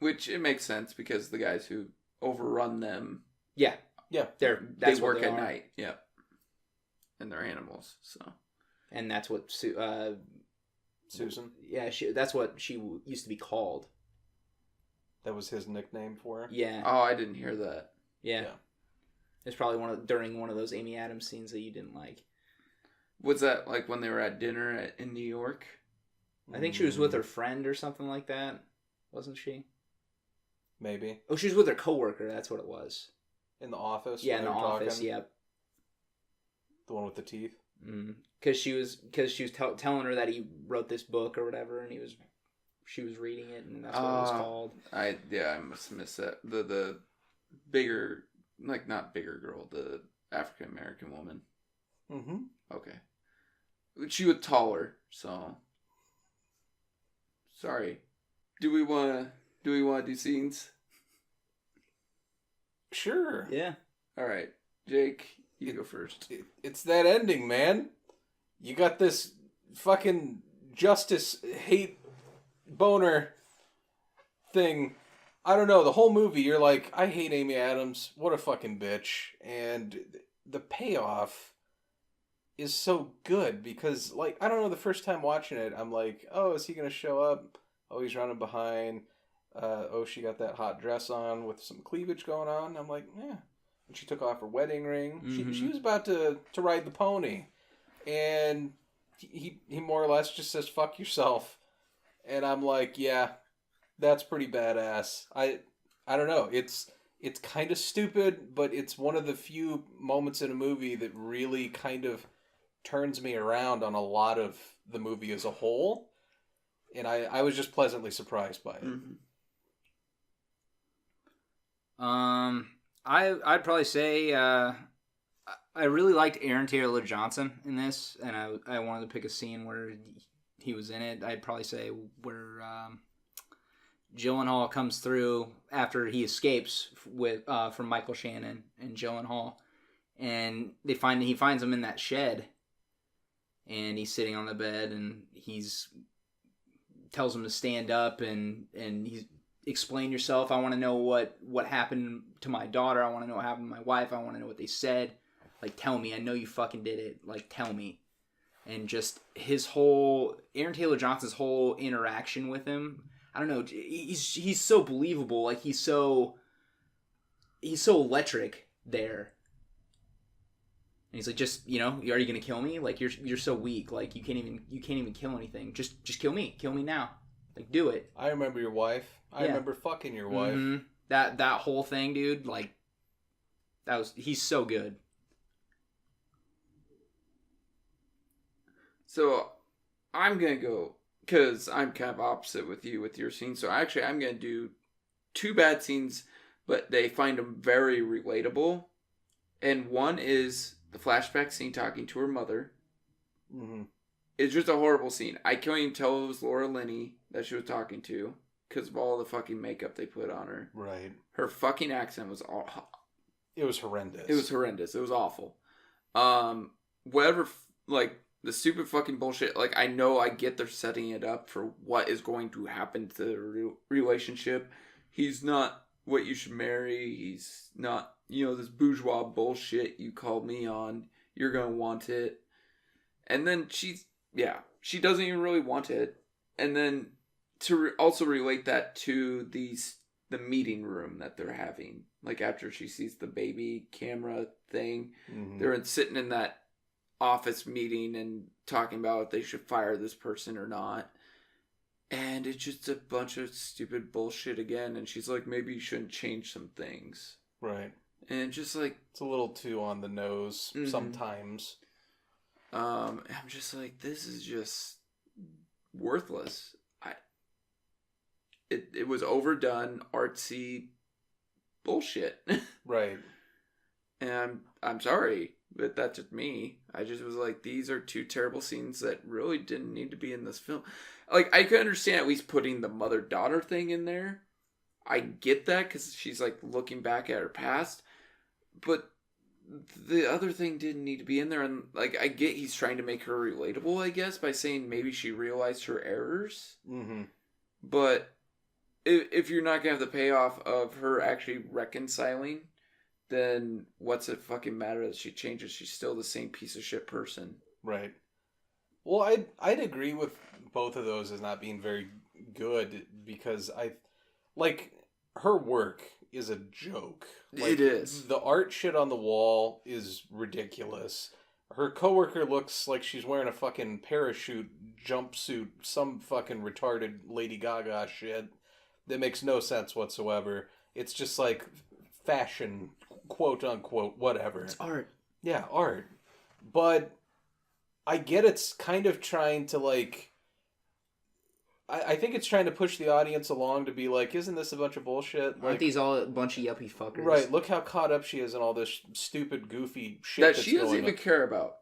Which, it makes sense, because the guys who overrun them... Yeah. Yeah. They work at night. Yeah. And they're animals, so... And that's what... Susan? Yeah, that's what she used to be called. That was his nickname for her? Yeah. Oh, I didn't hear that. Yeah. It's probably during one of those Amy Adams scenes that you didn't like. Was that like when they were at dinner in New York? I think she was with her friend or something like that. Wasn't she? Maybe. Oh, she was with her coworker. That's what it was. In the office? Yeah, in the office. Yep. The one with the teeth? Because she was telling her that he wrote this book or whatever, and she was reading it, and that's what it was called. I must have missed that. The bigger, like, not bigger girl, the African American woman. Mm-hmm. Okay. She was taller, so sorry. Do we want to do scenes? Sure. Yeah. All right, Jake, you go first. It's that ending, man. You got this fucking justice hate boner thing. I don't know, the whole movie you're like, I hate Amy Adams, what a fucking bitch. And the payoff is so good because, like, I don't know, the first time watching it, I'm like, oh, is he gonna show up? Oh, he's running behind. She got that hot dress on with some cleavage going on. I'm like, yeah. And she took off her wedding ring. Mm-hmm. She was about to ride the pony. And he more or less just says, fuck yourself. And I'm like, yeah, that's pretty badass. I don't know. It's kind of stupid, but it's one of the few moments in a movie that really kind of turns me around on a lot of the movie as a whole. and I was just pleasantly surprised by it. Mm-hmm. I'd probably say I really liked Aaron Taylor Johnson in this, and I wanted to pick a scene where he was in it. I'd probably say where Gyllenhaal comes through after he escapes from Michael Shannon and Gyllenhaal, and he finds him in that shed, and he's sitting on the bed, and he's tells him to stand up, and he's explain yourself. I want to know what happened to my daughter. I want to know what happened to my wife. I want to know what they said. Like, tell me. I know you fucking did it. Like, tell me. And just Aaron Taylor Johnson's whole interaction with him. I don't know. He's so believable. Like, he's so electric there. And he's like, just, you know, are you gonna kill me? Like, you're so weak. Like, you can't even kill anything. Just kill me. Kill me now. Like, do it. I remember your wife. I remember fucking your wife. Mm-hmm. That whole thing, dude. Like, he's so good. So, I'm going to go, because I'm kind of opposite with you with your scene. So, actually, I'm going to do 2 bad scenes, but they find them very relatable. And one is the flashback scene talking to her mother. Mm-hmm. It's just a horrible scene. I can't even tell it was Laura Linney that she was talking to because of all the fucking makeup they put on her. Right. Her fucking accent was It was horrendous. It was horrendous. It was awful. Whatever, like, the stupid fucking bullshit. Like, I know I get they're setting it up for what is going to happen to the relationship. He's not what you should marry. He's not, you know, this bourgeois bullshit you called me on. You're going to want it. And then she doesn't even really want it. And then to also relate that to the meeting room that they're having. Like, after she sees the baby camera thing, they're sitting in that office meeting and talking about if they should fire this person or not. And it's just a bunch of stupid bullshit again. And she's like, maybe you shouldn't change some things. Right. And just like... It's a little too on the nose sometimes. I'm just like, this is just worthless. It was overdone, artsy bullshit. Right. And I'm sorry, but that's just me. I just was like, these are 2 terrible scenes that really didn't need to be in this film. Like, I could understand at least putting the mother-daughter thing in there. I get that, because she's, like, looking back at her past. But the other thing didn't need to be in there. And, like, I get he's trying to make her relatable, I guess, by saying maybe she realized her errors. Mm-hmm. But if you're not going to have the payoff of her actually reconciling, then what's it fucking matter that she changes? She's still the same piece of shit person. Right. Well, I'd agree with both of those as not being very good, because her work is a joke. Like, it is. The art shit on the wall is ridiculous. Her coworker looks like she's wearing a fucking parachute jumpsuit, some fucking retarded Lady Gaga shit that makes no sense whatsoever. It's just like fashion, quote unquote, whatever. It's art. Yeah, art. But I get it's kind of trying to, like... I think it's trying to push the audience along to be like, isn't this a bunch of bullshit? Aren't these all a bunch of yuppie fuckers? Right, look how caught up she is in all this stupid, goofy shit That that's she doesn't going even on. care about.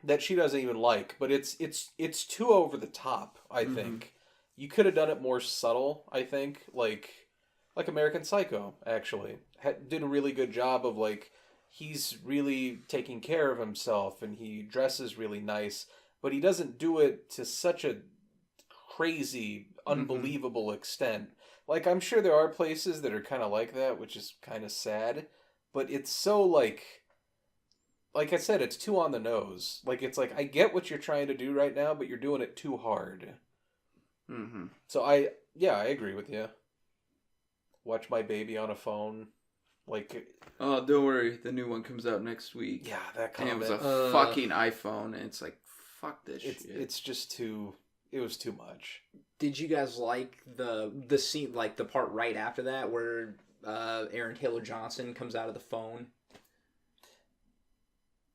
That she doesn't even like. But it's too over the top, I think. You could have done it more subtle, I think. Like American Psycho, actually. Did a really good job of, like, he's really taking care of himself and he dresses really nice, but he doesn't do it to such a crazy, unbelievable extent. Like, I'm sure there are places that are kind of like that, which is kind of sad, but it's so, like I said, it's too on the nose. Like, it's like, I get what you're trying to do right now, but you're doing it too hard. Mm-hmm. So I agree with you. Watch My Baby on a Phone. Like, oh, don't worry, the new one comes out next week. yeah, that And comment. it was a fucking iPhone, and it's like, fuck this shit. It's just too... It was too much. Did you guys like the scene, like the part right after that where Aaron Taylor Johnson comes out of the phone?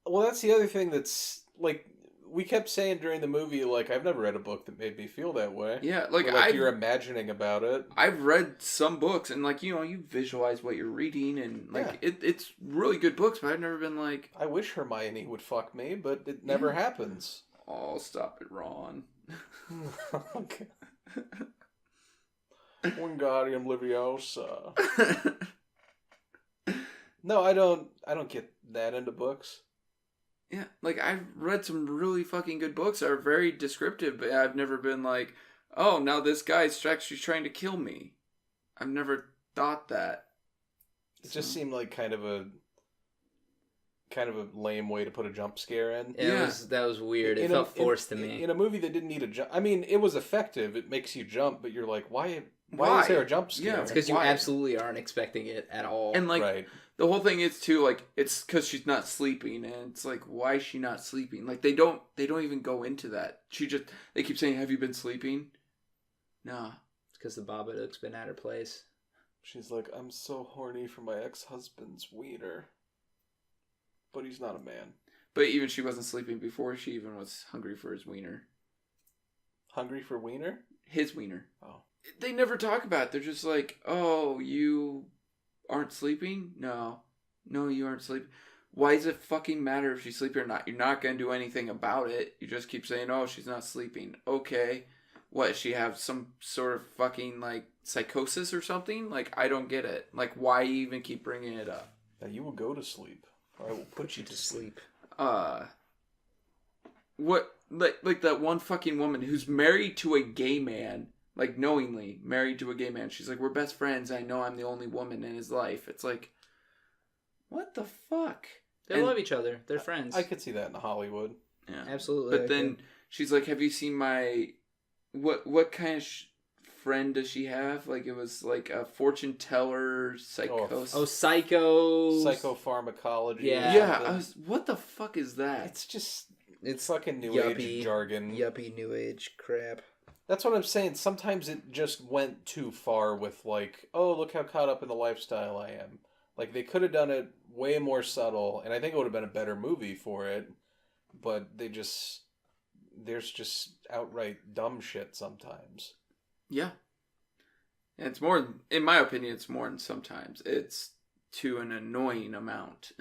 Well, that's the other thing that's, like, we kept saying during the movie, like, I've never read a book that made me feel that way. Yeah, like, you're imagining about it. I've read some books, and, like, you visualize what you're reading, and, like, it's really good books, but I've never been like... I wish Hermione would fuck me, but it never happens. Oh, stop it, Ron. Okay. Wingardium Leviosa. No, I don't get that into books. Yeah, like, I've read some really fucking good books that are very descriptive, but I've never been like, oh, now this guy's actually trying to kill me. I've never thought that. It just seemed like kind of a lame way to put a jump scare in. Yeah, that was weird. It felt forced to me. In a movie that didn't need a jump. I mean, it was effective. It makes you jump, but you're like, why is there a jump scare? Yeah, it's because you absolutely aren't expecting it at all. And, like, right. The whole thing is, too, like, it's because she's not sleeping, and it's like, why is she not sleeping? Like, they don't even go into that. They keep saying, have you been sleeping? No. It's because the Babadook's been at her place. She's like, I'm so horny for my ex-husband's wiener. But he's not a man. But even she wasn't sleeping before she even was hungry for his wiener. Hungry for wiener? His wiener. Oh. They never talk about it. They're just like, oh, you aren't sleeping? No, you aren't sleeping. Why does it fucking matter if she's sleeping or not? You're not going to do anything about it. You just keep saying, oh, she's not sleeping. Okay. What, she have some sort of fucking, like, psychosis or something? Like, I don't get it. Like, why even keep bringing it up? Now you will go to sleep, or I will put you to sleep. What, like that one fucking woman who's married to a gay man, like, knowingly married to a gay man. She's like, we're best friends. I know I'm the only woman in his life. It's like, what the fuck? They love each other. They're friends. I could see that in Hollywood. Yeah, absolutely. But then she's like, have you seen my... What kind of friend does she have? Like, it was like a fortune teller, psychosis. Oh, psycho... Psychopharmacology. Yeah. What the fuck is that? It's fucking new age jargon. Yuppie new age crap. That's what I'm saying. Sometimes it just went too far with, like, oh, look how caught up in the lifestyle I am. Like, they could have done it way more subtle, and I think it would have been a better movie for it, but there's just outright dumb shit sometimes. Yeah. And it's more, in my opinion, it's more than sometimes. It's to an annoying amount.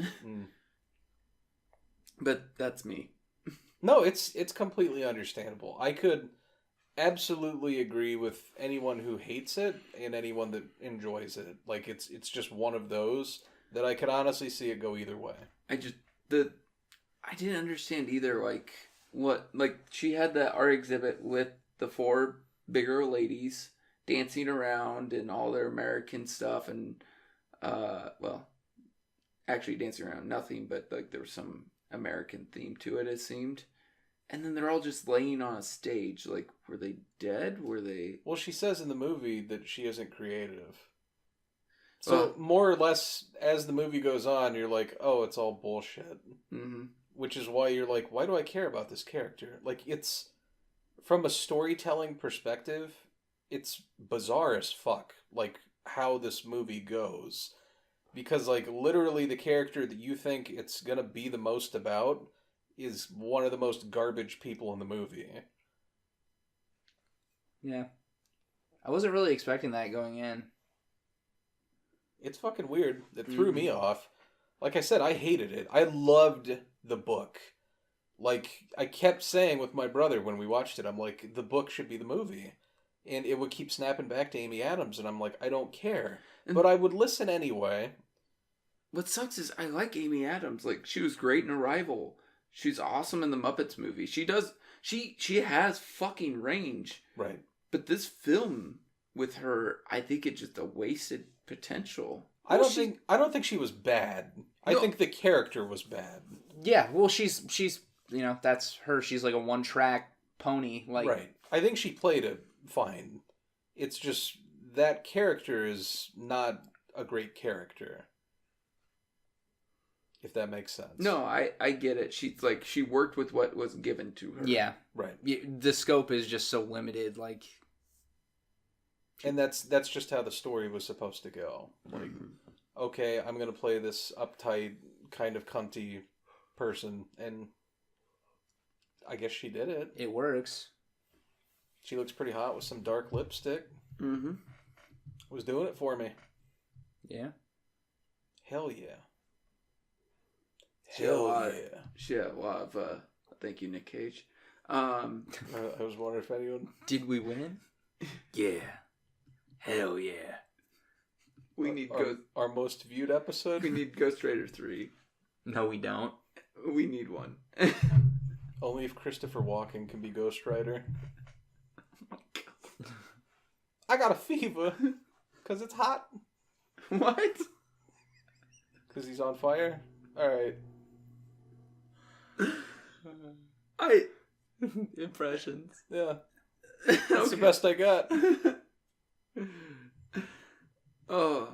But that's me. No, it's completely understandable. I could absolutely agree with anyone who hates it and anyone that enjoys it. Like, it's just one of those that I could honestly see it go either way. I didn't understand either, like, what, like, she had that art exhibit with the 4 bigger ladies dancing around and all their American stuff, and, well, actually dancing around nothing, but, like, there was some American theme to it, it seemed. And then they're all just laying on a stage. Like, were they dead? Were they... Well, she says in the movie that she isn't creative. So, more or less, as the movie goes on, you're like, oh, it's all bullshit. Mm-hmm. Which is why you're like, why do I care about this character? Like, it's... From a storytelling perspective, it's bizarre as fuck. Like, how this movie goes. Because, like, literally the character that you think it's gonna be the most about is one of the most garbage people in the movie. Yeah. I wasn't really expecting that going in. It's fucking weird. It threw me off. Like I said, I hated it. I loved the book. Like, I kept saying with my brother when we watched it, I'm like, the book should be the movie. And it would keep snapping back to Amy Adams, and I'm like, I don't care. But I would listen anyway. What sucks is I like Amy Adams. Like, she was great in Arrival. She's awesome in the Muppets movie. She has fucking range. Right. But this film with her, I think it's just a wasted potential. I don't think she was bad. I think the character was bad. Yeah, well, she's that's her. She's like a one-track pony. Like, right. I think she played it fine. It's just that character is not a great character. If that makes sense. No, I get it. She's like, she worked with what was given to her. Yeah. Right. The scope is just so limited, like... And that's just how the story was supposed to go. Like, okay, I'm going to play this uptight, kind of cunty person, and I guess she did it. It works. She looks pretty hot with some dark lipstick. Mm-hmm. Was doing it for me. Yeah. Hell yeah. She had a Hell lot- yeah. She had a lot of, thank you, Nick Cage. I was wondering if anyone... Did we win? Yeah. Hell yeah. We need our most viewed episode? We need Ghost Rider 3. No, we don't. We need one. Only if Christopher Walken can be Ghost Rider. I got a fever. Because it's hot. What? Because he's on fire? Alright. Impressions. Yeah. That's the best I got. Oh,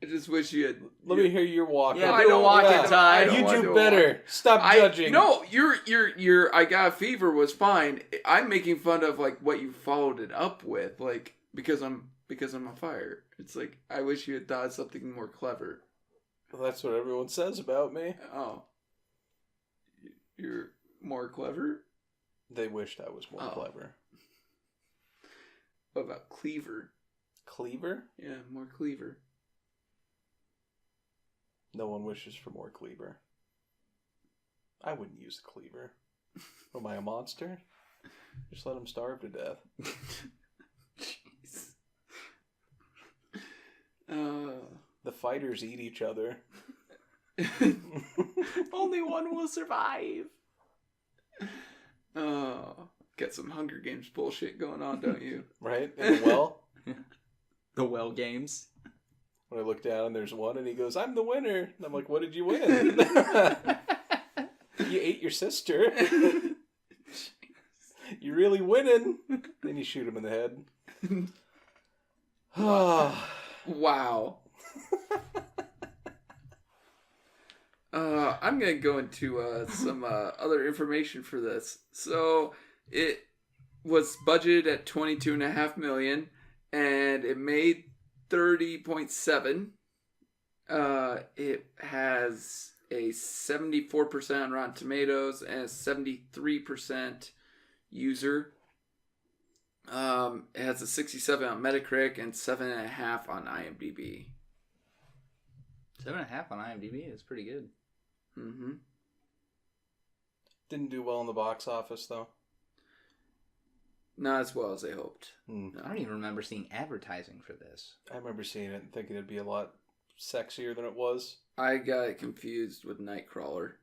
I just wish you had. Let me hear your walk. Yeah, I do a don't walk want in to- I time. don't You want do to better. Stop judging. No, your I got a fever was fine. I'm making fun of like what you followed it up with, like because I'm on fire. It's like I wish you had thought of something more clever. Well, that's what everyone says about me. Oh, you're more clever. They wished I was more Oh. clever. What about cleaver? Cleaver? Yeah, more cleaver. No one wishes for more cleaver. I wouldn't use a cleaver. Am I a monster? Just let him starve to death. Jeez. The fighters eat each other. Only one will survive. Got some Hunger Games bullshit going on, don't you? Right? In the well? The well games. When I look down and there's one and he goes, I'm the winner. And I'm like, what did you win? You ate your sister. You're really winning. Then you shoot him in the head. Wow. I'm gonna go into some other information for this. So it was budgeted at $22.5 million, and it made 30.7. It has a 74% on Rotten Tomatoes and a 73% user. It has a 67 on Metacritic and 7.5 on IMDb. 7.5 on IMDb is pretty good. Mm-hmm. Didn't do well in the box office, though. Not as well as they hoped. I don't even remember seeing advertising for this. I remember seeing it and thinking it'd be a lot sexier than it was. I got it confused with Nightcrawler.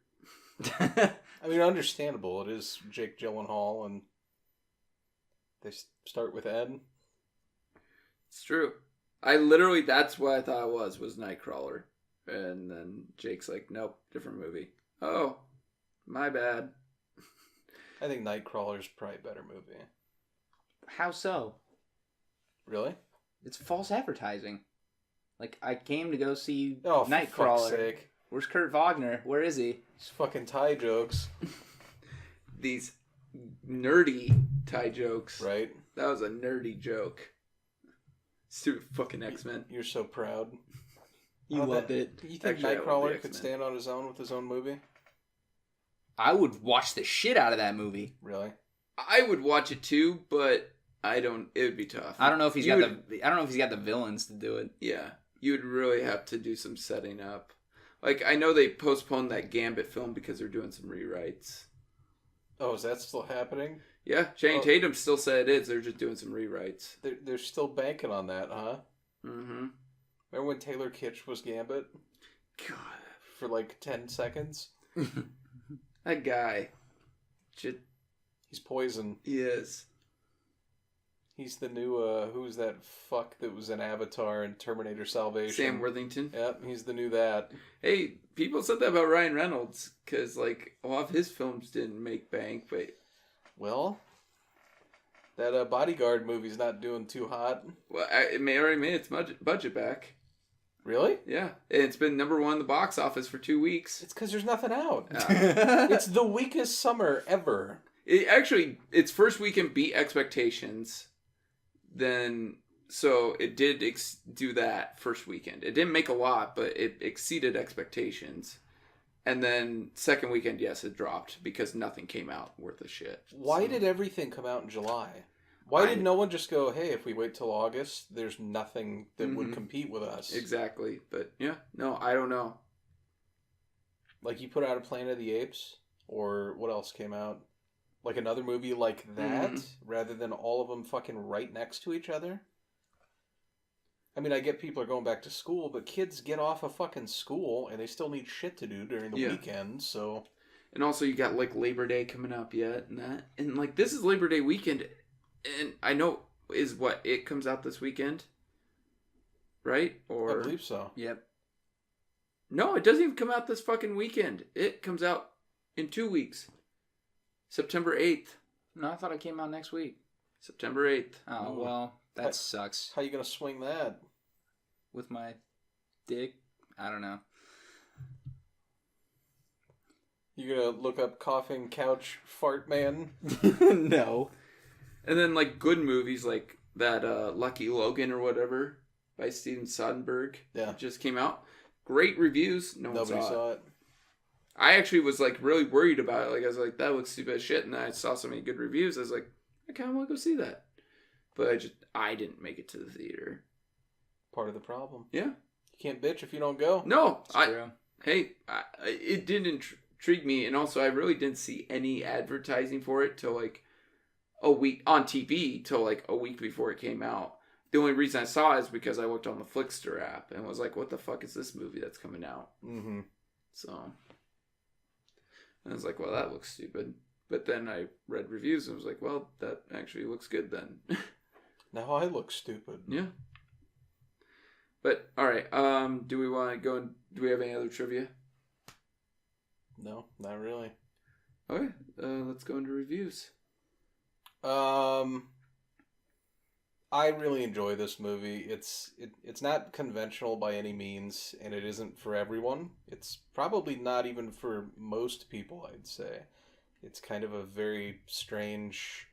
I mean, understandable. It is Jake Gyllenhaal, and they start with Ed. It's true. That's what I thought it was Nightcrawler. And then Jake's like, nope, different movie. Oh, my bad. I think Nightcrawler's probably a better movie. How so? Really? It's false advertising. Like, I came to go see Oh, for fuck's Nightcrawler. sake. Where's Kurt Wagner? Where is he? It's fucking Thai jokes, These nerdy Thai jokes. right? That was a nerdy joke. Stupid fucking X-Men. You're so proud. You Oh, loved that- it. You think Actually, I love the Nightcrawler could X-Men. stand on his own with his own movie? I would watch the shit out of that movie. Really? I would watch it too, but it would be tough. I don't know if he's You got would- I don't know if he's got the villains to do it. Yeah, you would really have to do some setting up. Like, I know they postponed that Gambit film because they're doing some rewrites. Oh, is that still happening? Yeah, Channing Oh. Tatum still said it is. They're just doing some rewrites. They're still banking on that, huh? Mm-hmm. Remember when Taylor Kitsch was Gambit God, for like 10 seconds? that guy. Just, He's Poison. he is. He's the new, who's that fuck that was in Avatar and Terminator Salvation? Sam Worthington. Yep, he's the new that. Hey, people said that about Ryan Reynolds because, like, a lot of his films didn't make bank, but Well, that Bodyguard movie's not doing too hot. well, it already made its budget back. Really? Yeah, and it's been #1 in the box office for 2 weeks. It's because there's nothing out. Uh, It's the weakest summer ever. its first weekend beat expectations. Then, so it did do that first weekend. It didn't make a lot, but it exceeded expectations. And then second weekend, yes, it dropped because nothing came out worth a shit. Why did everything come out in July? Why did no one just go, hey, if we wait till August, there's nothing that would compete with us? Exactly. But yeah, no, I don't know. Like you put out a Planet of the Apes, or what else came out? Like another movie like that, rather than all of them fucking right next to each other? I mean, I get people are going back to school, but kids get off of fucking school and they still need shit to do during the weekend, so... And also you got, like, Labor Day coming up yet, and that. And, like, this is Labor Day weekend, and I know is what, it comes out this weekend? Right? Or I believe so. Yep. No, it doesn't even come out this fucking weekend. It comes out in 2 weeks. September 8th. No, I thought it came out next week. September 8th. Oh, well, that sucks. How you gonna swing that? With my dick? I don't know. You gonna look up coughing couch fart man? No. And then, like, good movies like that Lucky Logan or whatever by Steven Soderbergh just came out. Great reviews. Nobody saw it. I actually was, like, really worried about it. Like, I was like, that looks stupid as shit. And then I saw so many good reviews. I was like, I kind of want to go see that. But I didn't make it to the theater. Part of the problem. Yeah. You can't bitch if you don't go. No. True. It didn't intrigue me. And also, I really didn't see any advertising for it till, like, a week on TV till, like, a week before it came out. The only reason I saw it is because I looked on the Flickster app and was like, what the fuck is this movie that's coming out? Mm-hmm. So, and I was like, well, that looks stupid. But then I read reviews and was like, well, that actually looks good then. Now I look stupid. Yeah. But, alright, do we want to go and, do we have any other trivia? No, not really. Okay, let's go into reviews. I really enjoy this movie. It's not conventional by any means, and it isn't for everyone. It's probably not even for most people, I'd say. It's kind of a very strange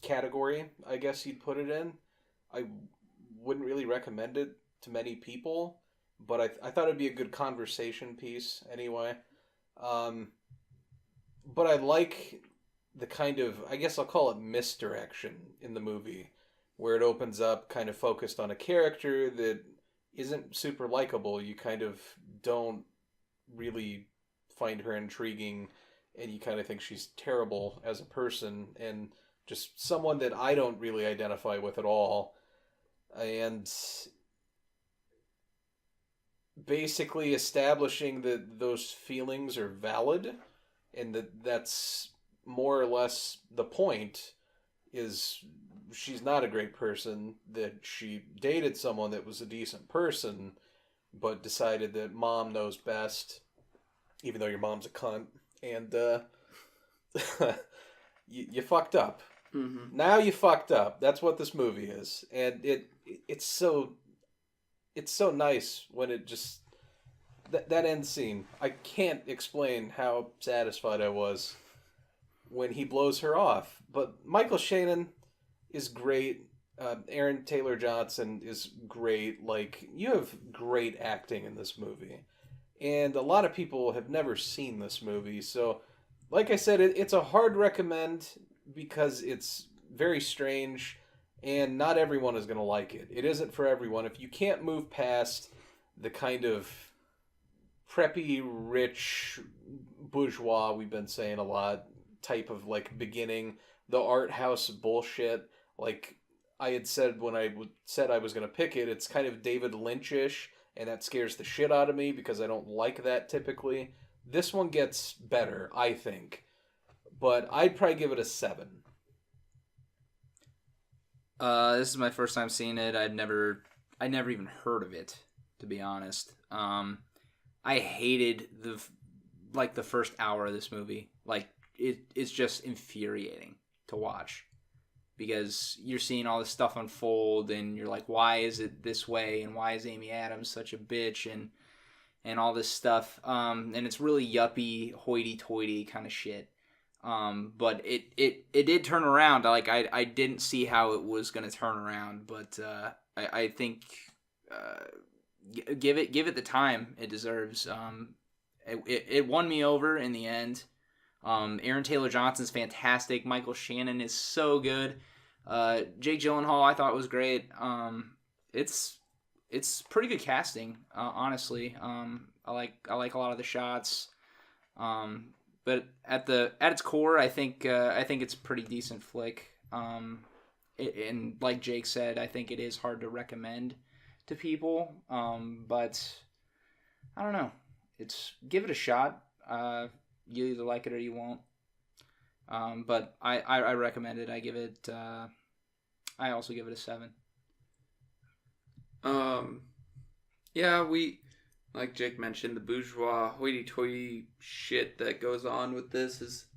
category, I guess you'd put it in. I wouldn't really recommend it to many people, but I thought it'd be a good conversation piece anyway. But I like the kind of, I guess I'll call it misdirection in the movie, where it opens up kind of focused on a character that isn't super likable. You kind of don't really find her intriguing, and you kind of think she's terrible as a person, and just someone that I don't really identify with at all. And basically establishing that those feelings are valid, and that's more or less the point, is she's not a great person, that she dated someone that was a decent person, but decided that mom knows best, even though your mom's a cunt, and you fucked up. Mm-hmm. Now you fucked up. That's what this movie is, and it's so nice when it just that end scene. I can't explain how satisfied I was when he blows her off. But Michael Shannon is great. Aaron Taylor Johnson is great. Like, you have great acting in this movie. And a lot of people have never seen this movie. So, like I said, it's a hard recommend because it's very strange and not everyone is going to like it. It isn't for everyone. If you can't move past the kind of preppy, rich, bourgeois, we've been saying a lot, type of, like, beginning, the art house bullshit, like I had said when I said I was going to pick it, it's kind of David Lynch-ish, and that scares the shit out of me because I don't like that typically. This one gets better, I think, but I'd probably give it a 7. This is my first time seeing it. I never even heard of it, to be honest. I hated the first hour of this movie. Like, it's just infuriating to watch because you're seeing all this stuff unfold and you're like, why is it this way, and why is Amy Adams such a bitch, and all this stuff, and it's really yuppie, hoity-toity kind of shit. But it did turn around. Like, I didn't see how it was going to turn around, but I think give it the time it deserves. It won me over in the end. Aaron Taylor Johnson's fantastic. Michael Shannon is so good. Jake Gyllenhaal I thought was great. It's pretty good casting, honestly. I like a lot of the shots. But at its core, I think it's a pretty decent flick. And like Jake said, I think it is hard to recommend to people. But I don't know. Give it a shot. You either like it or you won't. But I recommend it. I also give it a 7. Yeah, like Jake mentioned, the bourgeois hoity-toity shit that goes on with this is,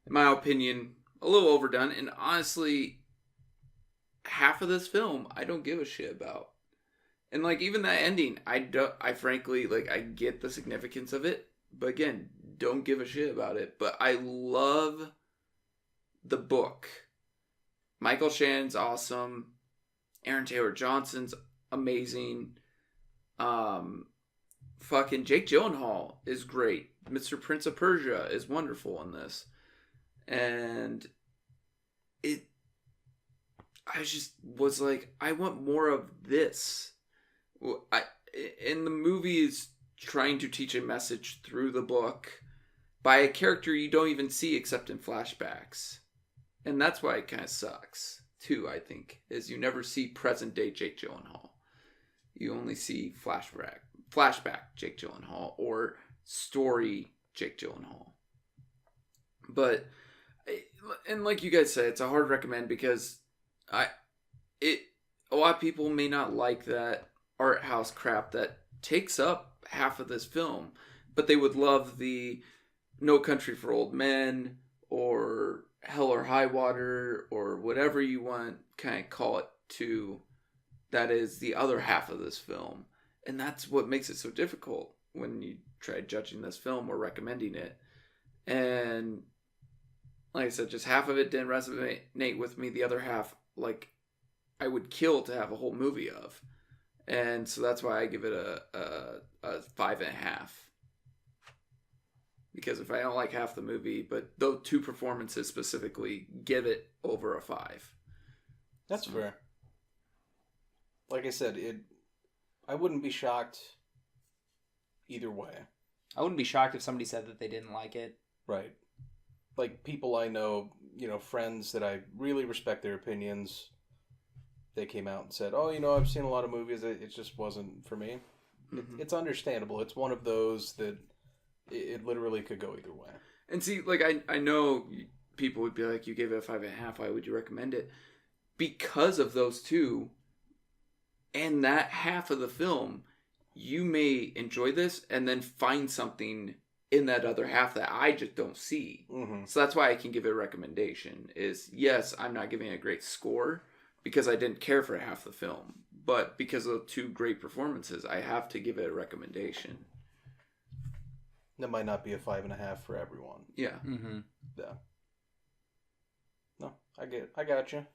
in my opinion, a little overdone. And honestly, half of this film I don't give a shit about. And like even that ending, I frankly, like, I get the significance of it, but again, don't give a shit about it. But I love the book. Michael Shannon's awesome. Aaron Taylor Johnson's amazing. Fucking Jake Gyllenhaal is great. Mr. Prince of Persia is wonderful in this. And I just was like, I want more of this. And the movie is trying to teach a message through the book by a character you don't even see except in flashbacks. And that's why it kind of sucks, too, I think, is you never see present-day Jake Gyllenhaal. You only see flashback Jake Gyllenhaal or story Jake Gyllenhaal. But, and like you guys said, it's a hard recommend because a lot of people may not like that art house crap that takes up half of this film, but they would love the No Country for Old Men or Hell or High Water or whatever you want kind of call it to. That is the other half of this film. And that's what makes it so difficult when you try judging this film or recommending it. And like I said, just half of it didn't resonate with me. The other half, like, I would kill to have a whole movie of. And so that's why I give it a 5.5. Because if I don't like half the movie, but those 2 performances specifically, give it over a 5. That's fair. Like I said, I wouldn't be shocked either way. I wouldn't be shocked if somebody said that they didn't like it. Right. Like people I know, friends that I really respect their opinions, they came out and said, oh, I've seen a lot of movies, it just wasn't for me. Mm-hmm. It's understandable. It's one of those that it literally could go either way. And see, like, I know people would be like, you gave it a 5.5, why would you recommend it? Because of those 2 and that half of the film, you may enjoy this and then find something in that other half that I just don't see. Mm-hmm. So that's why I can give it a recommendation is, yes, I'm not giving it a great score because I didn't care for half the film, but because of 2 great performances, I have to give it a recommendation. That might not be a 5.5 for everyone. Yeah. Mm-hmm. Yeah. No, I got you.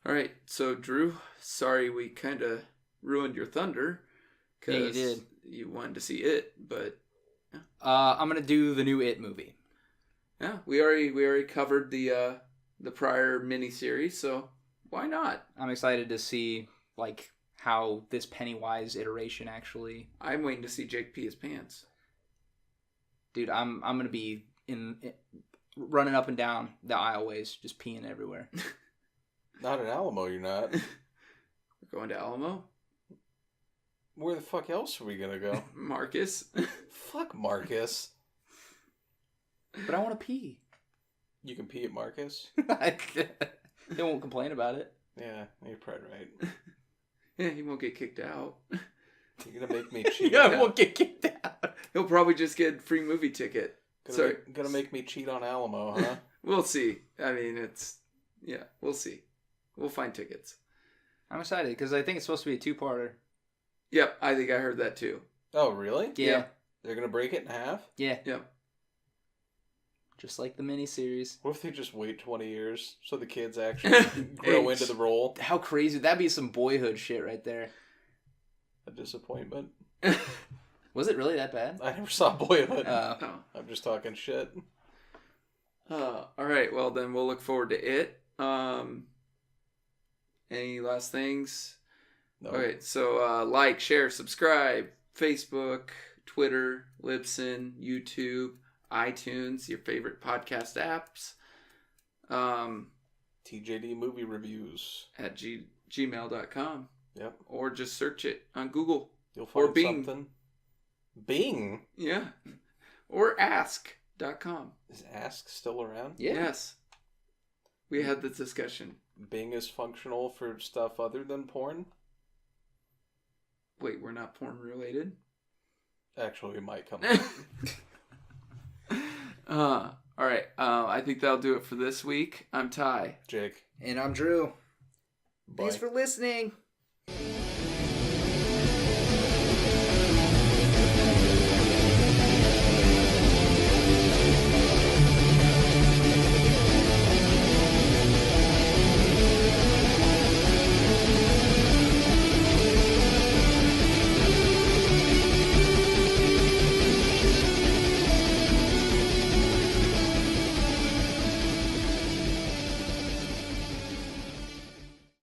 All right, so Drew, sorry we kind of ruined your thunder. Yeah, you did. You wanted to see it, but yeah. I'm gonna do the new It movie. Yeah, we already covered the prior miniseries, so why not? I'm excited to see like how this Pennywise iteration actually. I'm waiting to see Jake pee his pants. Dude, I'm gonna be in running up and down the aisleways, just peeing everywhere. Not in Alamo, you're not. We're going to Alamo? Where the fuck else are we gonna go? Marcus. Fuck Marcus. But I want to pee. You can pee at Marcus? They won't complain about it. Yeah, you're probably right. Yeah, he won't get kicked out. You're gonna make me cheat. Yeah, I won't get kicked out. He'll probably just get a free movie ticket. Gonna make me cheat on Alamo, huh? We'll see. I mean, yeah, we'll see. We'll find tickets. I'm excited because I think it's supposed to be a 2-parter. Yep, I think I heard that too. Oh, really? Yeah. They're gonna break it in half? Yeah. Yep. Just like the miniseries. What if they just wait 20 years so the kids actually grow into the role? How crazy. That'd be some Boyhood shit right there. a disappointment. Was it really that bad? I never saw Boyhood. Oh. I'm just talking shit. All right. Well, then we'll look forward to it. Any last things? No. Okay. So like, share, subscribe. Facebook, Twitter, Libsyn, YouTube, iTunes, your favorite podcast apps. TJD movie reviews. At gmail.com. Yep. Or just search it on Google. You'll find Or Bing. something. Bing? Yeah. Or ask.com. Is Ask still around? Yeah. Yes. We had this discussion. Bing is functional for stuff other than porn? Wait, we're not porn related? Actually, it might come up. All right. I think that'll do it for this week. I'm Ty. Jake. And I'm Drew. Bye. Thanks for listening.